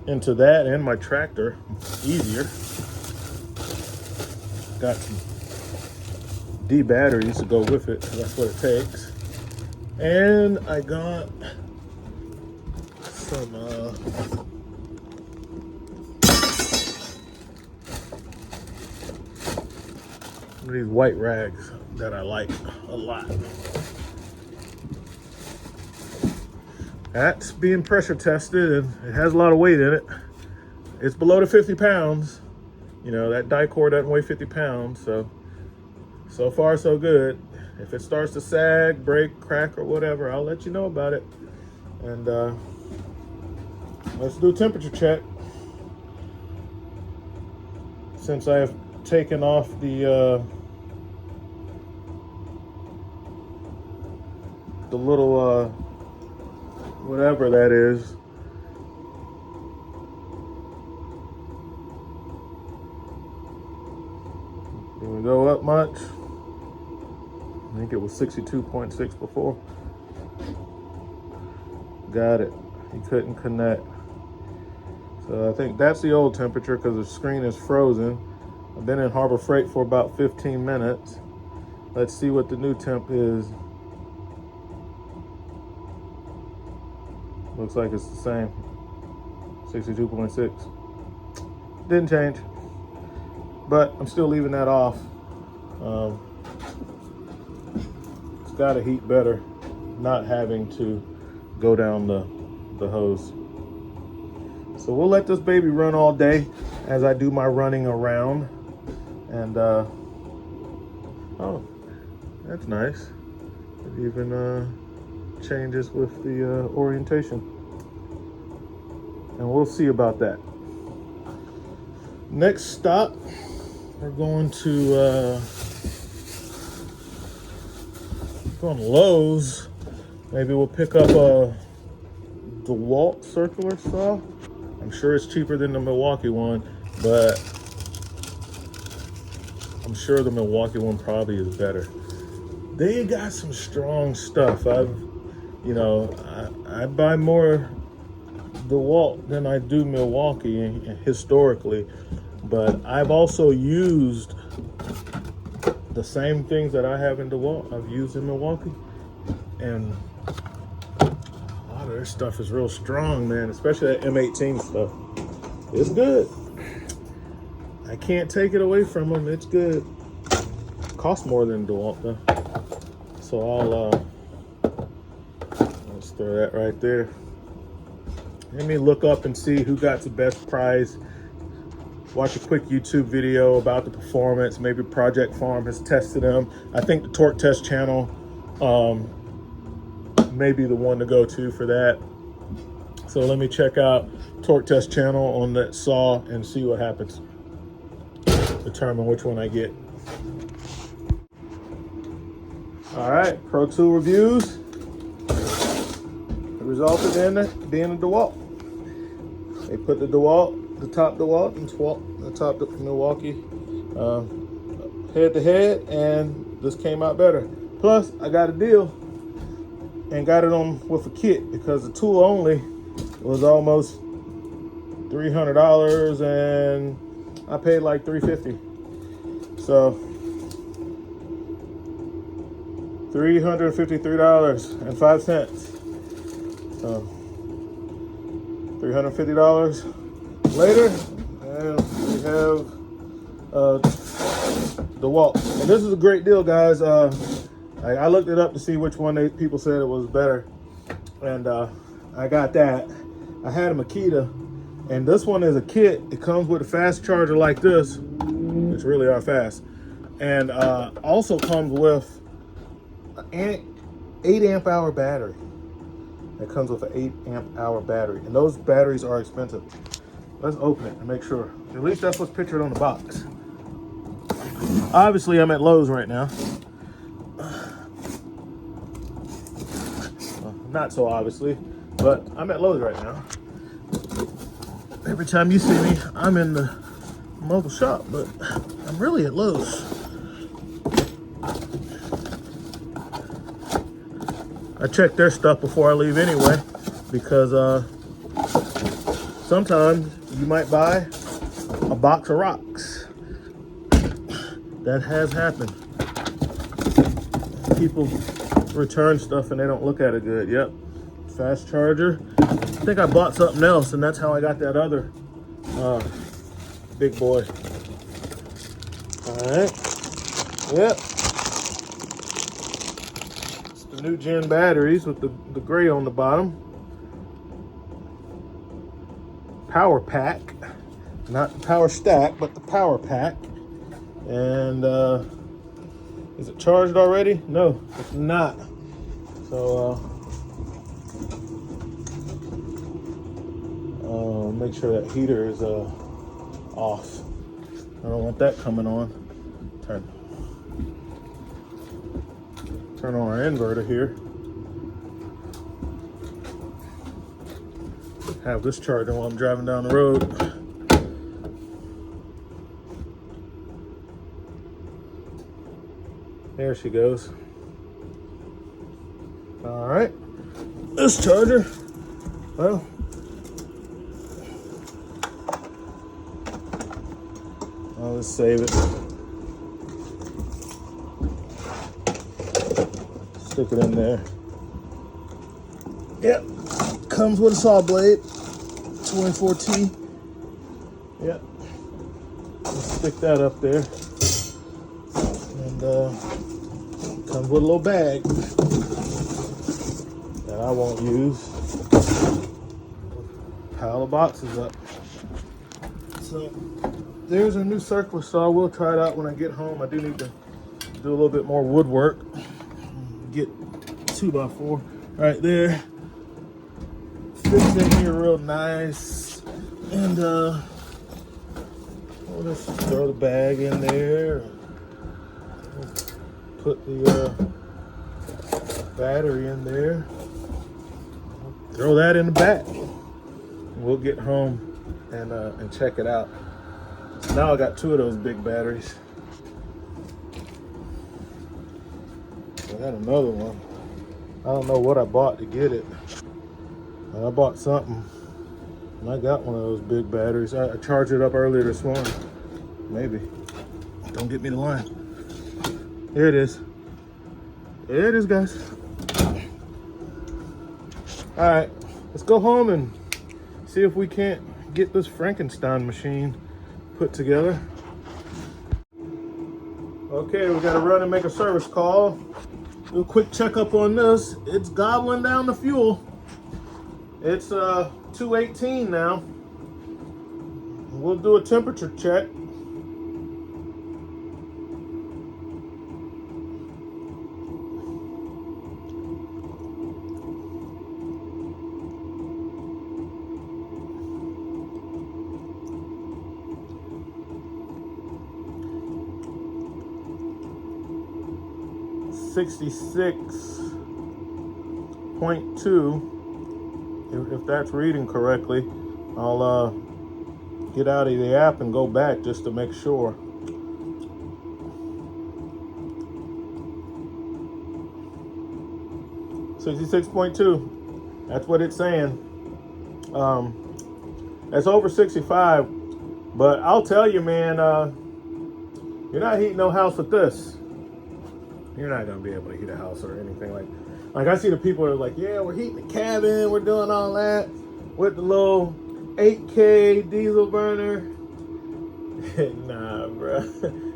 into that and my tractor easier. Got some D batteries to go with it, because that's what it takes. And I got some these white rags that I like a lot. That's being pressure tested, and it has a lot of weight in it. It's below the 50 pounds. You know, that die-core doesn't weigh 50 pounds, so far so good. If it starts to sag, break, crack, or whatever, I'll let you know about it. And let's do a temperature check. Since I've taken off the little whatever that is. Did we go up much? I think it was 62.6 before. Got it. He couldn't connect. So I think that's the old temperature because the screen is frozen. I've been in Harbor Freight for about 15 minutes. Let's see what the new temp is. Looks like it's the same. 62.6. Didn't change. But I'm still leaving that off. It's got to heat better not having to go down the hose. So we'll let this baby run all day as I do my running around. And oh, that's nice. It even changes with the orientation. And we'll see about that. Next stop, we're going to Lowe's. Maybe we'll pick up a DeWalt circular saw. I'm sure it's cheaper than the Milwaukee one, but I'm sure the Milwaukee one probably is better. They got some strong stuff. I buy more DeWalt than I do Milwaukee historically, but I've also used the same things that I have in DeWalt I've used in Milwaukee, and a lot of their stuff is real strong, man, especially that M18 stuff. It's good. I can't take it away from them. It's good. Costs more than DeWalt though. So I'll just throw that right there. Let me look up and see who got the best price. Watch a quick YouTube video about the performance. Maybe Project Farm has tested them. I think the Torque Test channel may be the one to go to for that. So let me check out Torque Test channel on that saw and see what happens. Determine which one I get. All right, Pro Tool reviews. It resulted in it being a DeWalt. They put the top DeWalt and the top Milwaukee head to head, and this came out better. Plus, I got a deal and got it on with a kit because the tool only was almost $300 and I paid like $350. So $353.05. So $350 later, and we have DeWalt. And this is a great deal, guys. I looked it up to see which one people said it was better, and I got that. I had a Makita, and this one is a kit. It comes with a fast charger like this, which really are fast, and also comes with an 8 amp hour battery. It comes with an 8 amp hour battery, and those batteries are expensive. Let's open it and make sure. At least that's what's pictured on the box. Obviously, I'm at Lowe's right now. Well, not so obviously, but I'm at Lowe's right now. Every time you see me, I'm in the mobile shop, but I'm really at Lowe's. I check their stuff before I leave anyway, because sometimes you might buy a box of rocks. That has happened. People return stuff and they don't look at it good. Yep, fast charger. I think I bought something else, and that's how I got that other big boy. All right. Yep. New gen batteries with the gray on the bottom. Power pack, not the power stack, but the power pack. And is it charged already? No, it's not. So make sure that heater is off. I don't want that coming on. Turn on our inverter here. Have this charging while I'm driving down the road. There she goes. All right, this charger, well, I'll just save it. Stick it in there. Yep, comes with a saw blade, 24T. Yep, let's stick that up there. And comes with a little bag that I won't use. Pile of boxes up. So there's a new circular saw. We'll try it out when I get home. I do need to do a little bit more woodwork. Get 2x4 right there. Fits in here real nice. And we'll just throw the bag in there. Put the battery in there. Throw that in the back. We'll get home and check it out. So now I got 2 of those big batteries. I got another one. I don't know what I bought to get it. I bought something. And I got one of those big batteries. I charged it up earlier this morning. Maybe. Don't get me the line. There it is. There it is, guys. All right, let's go home and see if we can't get this Frankenstein machine put together. Okay, we gotta run and make a service call. Do a quick checkup on this. It's gobbling down the fuel. It's 218 now. We'll do a temperature check. .2, if that's reading correctly. I'll get out of the app and go back just to make sure. .2, that's what it's saying. It's over 65, but I'll tell you, man, you're not heating no house with this. You're not gonna be able to heat a house or anything like I see the people are like, yeah, we're heating the cabin, we're doing all that with the little 8K diesel burner. Nah, bro,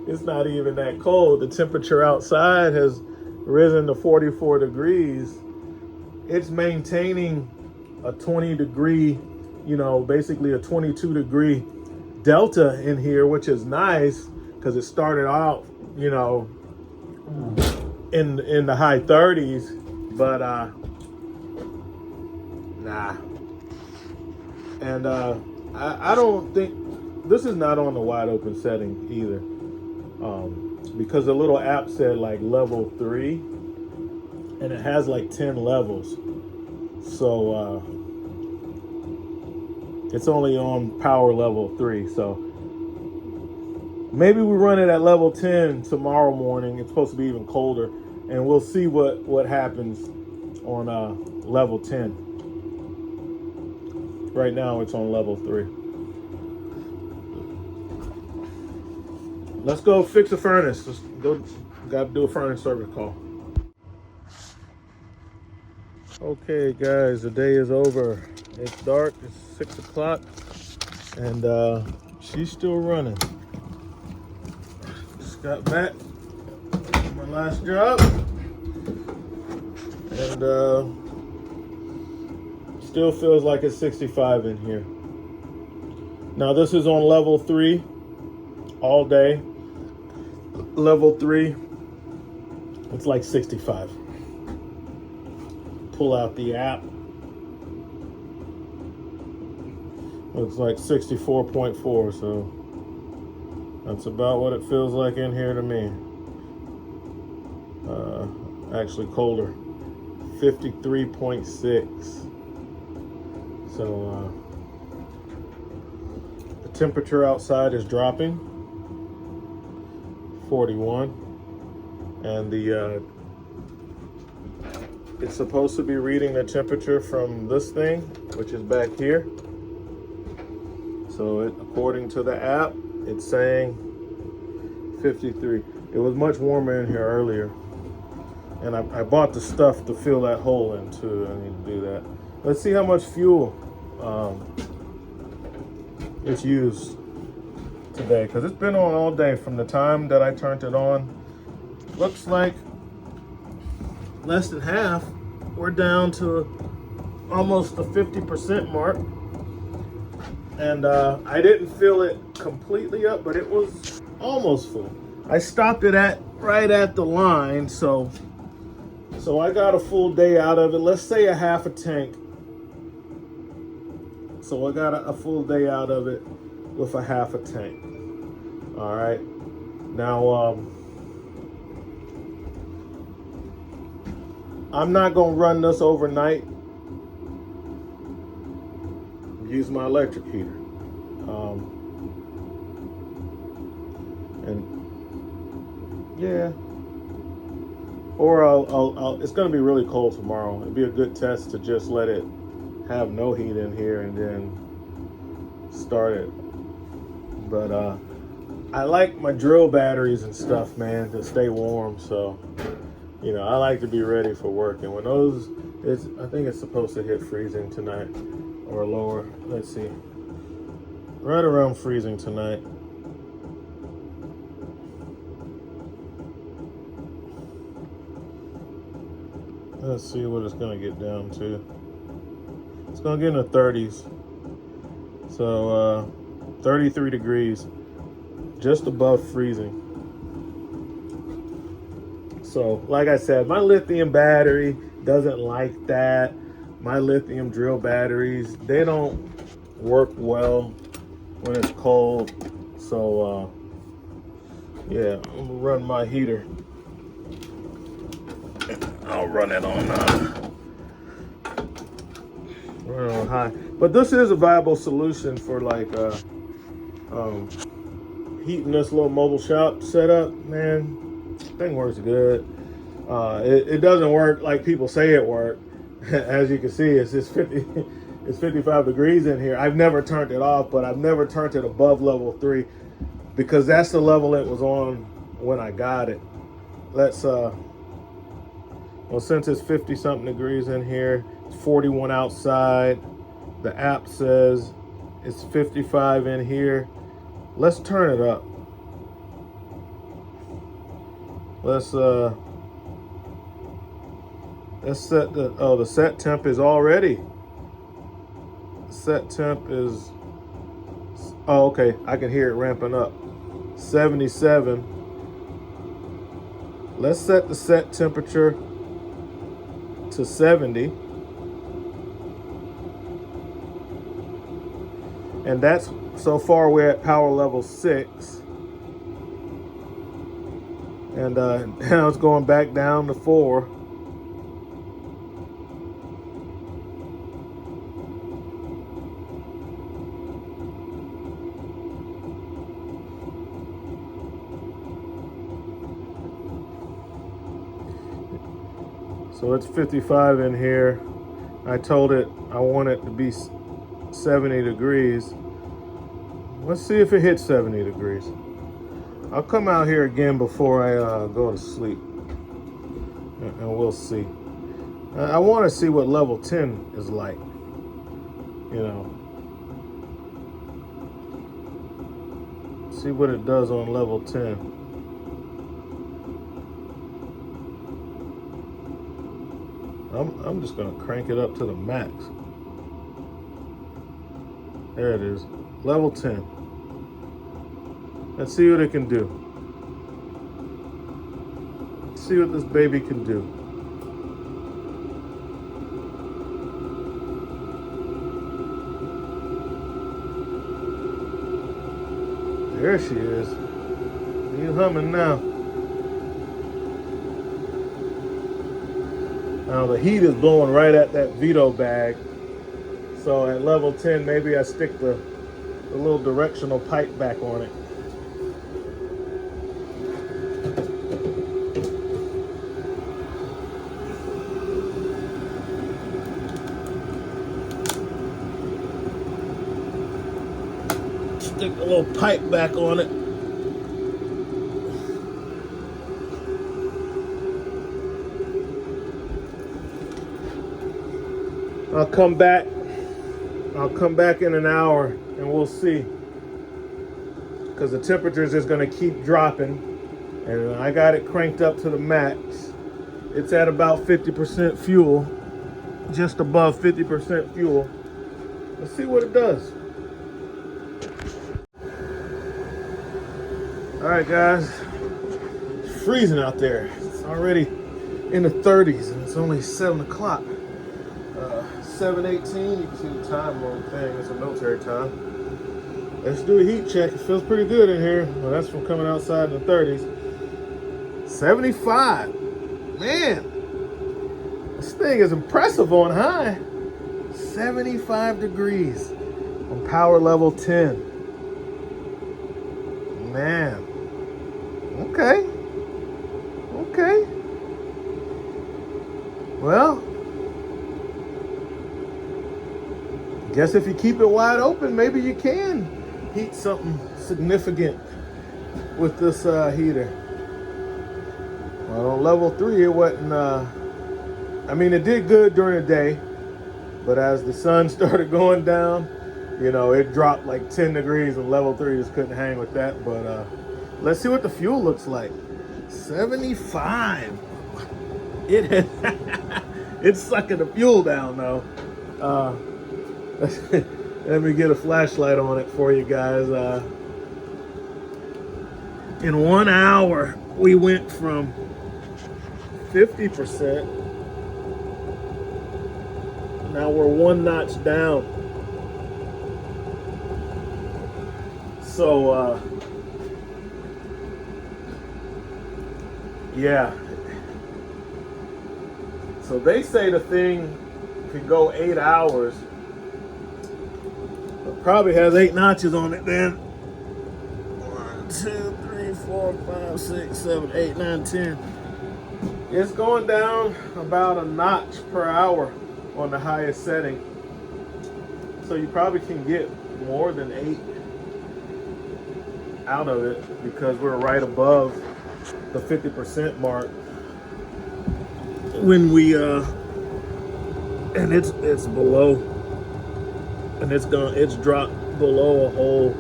it's not even that cold. The temperature outside has risen to 44 degrees. It's maintaining a 20 degree, basically a 22 degree delta in here, which is nice because it started out, in the high 30s, but nah. And I don't think this is not on the wide open setting either, because the little app said like level 3, and it has like 10 levels, so it's only on power level 3. So maybe we run it at level 10 tomorrow morning. It's supposed to be even colder, and we'll see what happens on level 10. Right now it's on level 3. Let's go fix the furnace. Let's go. Got to do a furnace service call. Okay, guys, the day is over. It's dark. It's 6 o'clock, and she's still running. Just got back from my last job, and still feels like it's 65 in here. Now this is on level 3 all day. Level 3, it's like 65. Pull out the app. Looks like 64.4, so that's about what it feels like in here to me. Actually colder, 53.6. So the temperature outside is dropping, 41, and the it's supposed to be reading the temperature from this thing, which is back here. So according to the app, it's saying 53. It was much warmer in here earlier, and I bought the stuff to fill that hole in too. I need to do that. Let's see how much fuel it's used today, because it's been on all day from the time that I turned it on. Looks like less than half, we're down to almost the 50% mark. And I didn't fill it completely up, but it was almost full. I stopped it at right at the line, so I got a full day out of it. Let's say a half a tank. So I got a full day out of it with a half a tank. All right. Now, I'm not gonna run this overnight. Use my electric heater. And yeah. Or I'll it's gonna be really cold tomorrow. It'd be a good test to just let it have no heat in here and then start it. But I like my drill batteries and stuff, man, to stay warm. So, you know, I like to be ready for work. And when I think it's supposed to hit freezing tonight or lower. Let's see. Right around freezing tonight. Let's see what it's gonna get down to. It's gonna get in the 30s. So 33 degrees, just above freezing. So like I said, my lithium battery doesn't like that. My lithium drill batteries, they don't work well when it's cold. So yeah, I'm gonna run my heater. I'll run it on high. But this is a viable solution for like heating this little mobile shop setup. Man, thing works good. It doesn't work like people say it works. As you can see, it's 55 degrees in here. I've never turned it off, but I've never turned it above level 3 because that's the level it was on when I got it. Let's well, since it's 50 something degrees in here, it's 41 outside. The app says it's 55 in here. Let's turn it up. Let's set the set temp is already. Set temp is, oh, okay, I can hear it ramping up. 77. Let's set the set temperature to 70. And that's, so far we're at power level 6. And now it's going back down to 4. So it's 55 in here. I told it I want it to be 70 degrees. Let's see if it hits 70 degrees. I'll come out here again before I go to sleep, and we'll see. I want to see what level 10 is like, you know. See what it does on level 10. I'm just gonna crank it up to the max. There it is, level 10. Let's see what it can do. Let's see what this baby can do. There she is. She's humming now. Now the heat is blowing right at that VEVOR bag. So at level 10, maybe I stick the little directional pipe back on it. Stick a little pipe back on it. I'll come back in an hour and we'll see, because the temperature is just going to keep dropping, and I got it cranked up to the max. It's at about 50% fuel. just above 50% fuel. Let's see what it does. All right, guys, it's freezing out there. It's already in the 30s and it's only 7 o'clock. 7:18, you can see the time on the thing. It's a military time. Let's do a heat check. It feels pretty good in here. Well, that's from coming outside in the 30s. 75. Man, this thing is impressive on high. 75 degrees on power level 10. Man. Okay. Okay. Well, guess if you keep it wide open, maybe you can heat something significant with this heater. Well, on level 3, it wasn't, I mean, it did good during the day, but as the sun started going down, you know, it dropped like 10 degrees and level 3 just couldn't hang with that. But let's see what the fuel looks like. 75. It's sucking the fuel down though. Let me get a flashlight on it for you guys. In 1 hour, we went from 50%. Now we're 1 notch down. So, yeah. So they say the thing can go 8 hours. It probably has 8 notches on it then. 1, 2, 3, 4, 5, 6, 7, 8, 9, 10. It's going down about a notch per hour on the highest setting. So you probably can get more than 8 out of it because we're right above the 50% mark. When we and it's below, and it's dropped below a whole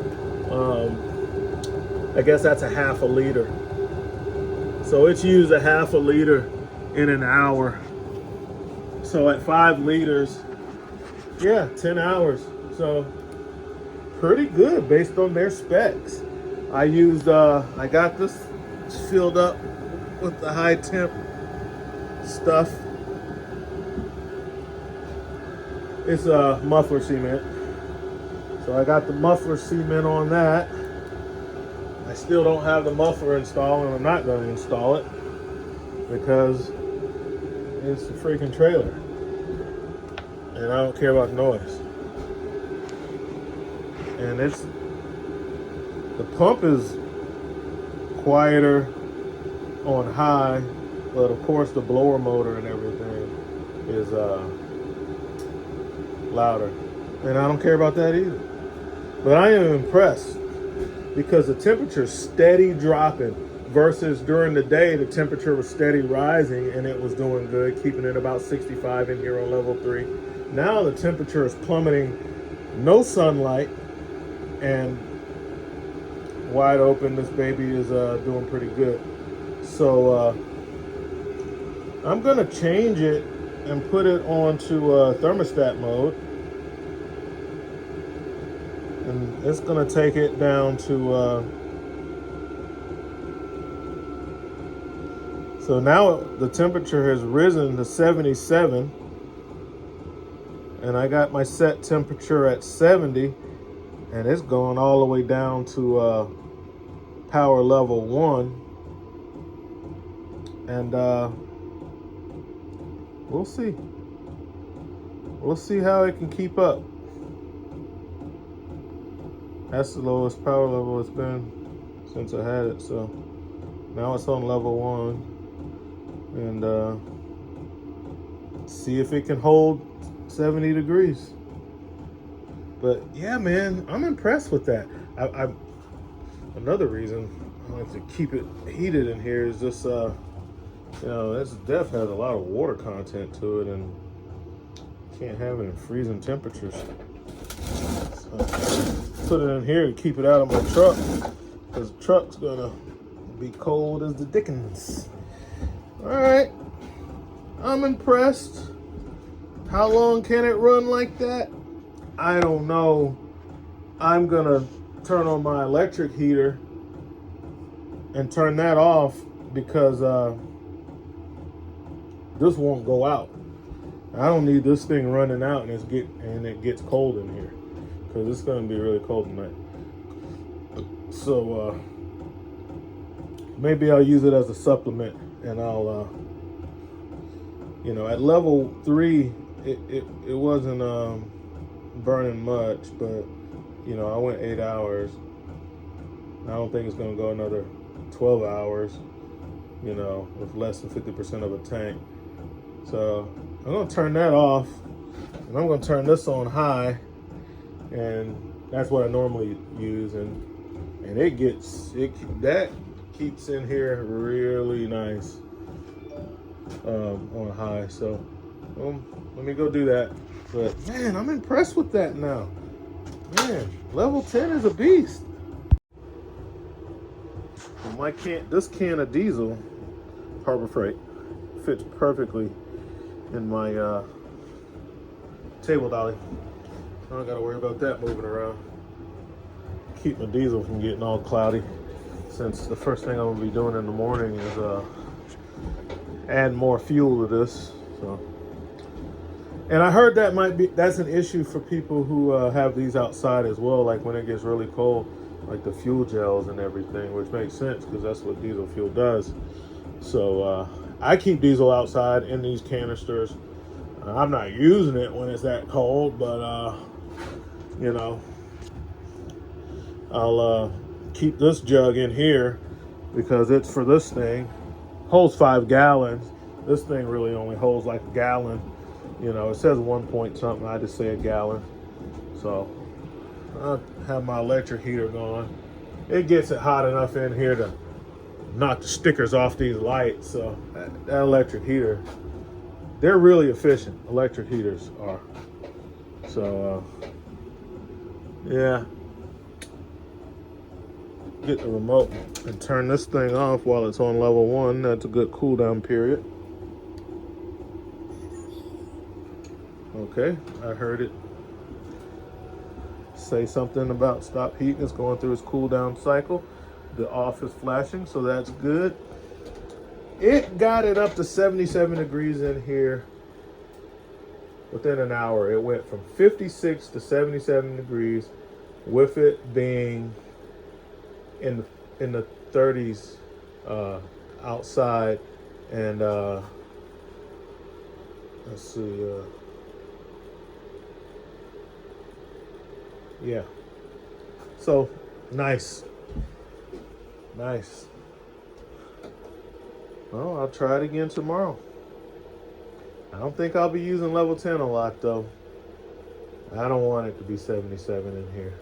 I guess that's a half a liter. So it's used a half a liter in an hour. So at 5 liters, yeah, 10 hours. So pretty good based on their specs. I used, I got this filled up with the high temp stuff. It's a muffler cement. So I got the muffler cement on that. I still don't have the muffler installed, and I'm not going to install it because it's a freaking trailer and I don't care about noise. And the pump is quieter on high, but of course the blower motor and everything is louder, and I don't care about that either. But I am impressed because the temperature's steady dropping versus during the day the temperature was steady rising and it was doing good, keeping it about 65 in here on level 3. Now the temperature is plummeting, no sunlight, and wide open. This baby is doing pretty good. So I'm gonna change it and put it onto thermostat mode, and it's gonna take it down to so now the temperature has risen to 77, and I got my set temperature at 70, and it's going all the way down to power level 1, and we'll see how it can keep up. That's the lowest power level it's been since I had it. So now it's on level 1, and see if it can hold 70 degrees. But yeah, man, I'm impressed with that. I another reason I like to keep it heated in here is just you know, this def has a lot of water content to it, and can't have it in freezing temperatures. So put it in here to keep it out of my truck, because the truck's gonna be cold as the dickens. All right, I'm impressed. How long can it run like that? I don't know. I'm gonna turn on my electric heater and turn that off because this won't go out. I don't need this thing running out and it gets cold in here because it's gonna be really cold tonight. So maybe I'll use it as a supplement, and I'll at level 3 it wasn't burning much, but I went 8 hours. I don't think it's gonna go another 12 hours, with less than 50% of a tank. So I'm gonna turn that off, and I'm gonna turn this on high, and that's what I normally use, and that keeps in here really nice on high. So let me go do that. But man, I'm impressed with that now. Man, level 10 is a beast. Well, this can of diesel, Harbor Freight, fits perfectly in my table dolly. I don't gotta worry about that moving around. Keep my diesel from getting all cloudy, since the first thing I'm gonna be doing in the morning is add more fuel to this. So, and I heard that's an issue for people who have these outside as well, like when it gets really cold, like the fuel gels and everything, which makes sense because that's what diesel fuel does. So I keep diesel outside in these canisters. I'm not using it when it's that cold, but I'll keep this jug in here because it's for this thing. Holds 5 gallons. This thing really only holds like a gallon. It says 1 point something. I just say a gallon. So I'll have my electric heater going. It gets it hot enough in here to knock the stickers off these lights. So that electric heater, they're really efficient. Electric heaters are. So yeah. Get the remote and turn this thing off while it's on level 1. That's a good cool down period. Okay, I heard it say something about stop heating. It's going through its cool down cycle. The off is flashing, so that's good. It got it up to 77 degrees in here within an hour. It went from 56 to 77 degrees, with it being in the 30s outside. And let's see, yeah, so nice. Well, I'll try it again tomorrow. I don't think I'll be using level 10 a lot though. I don't want it to be 77 in here.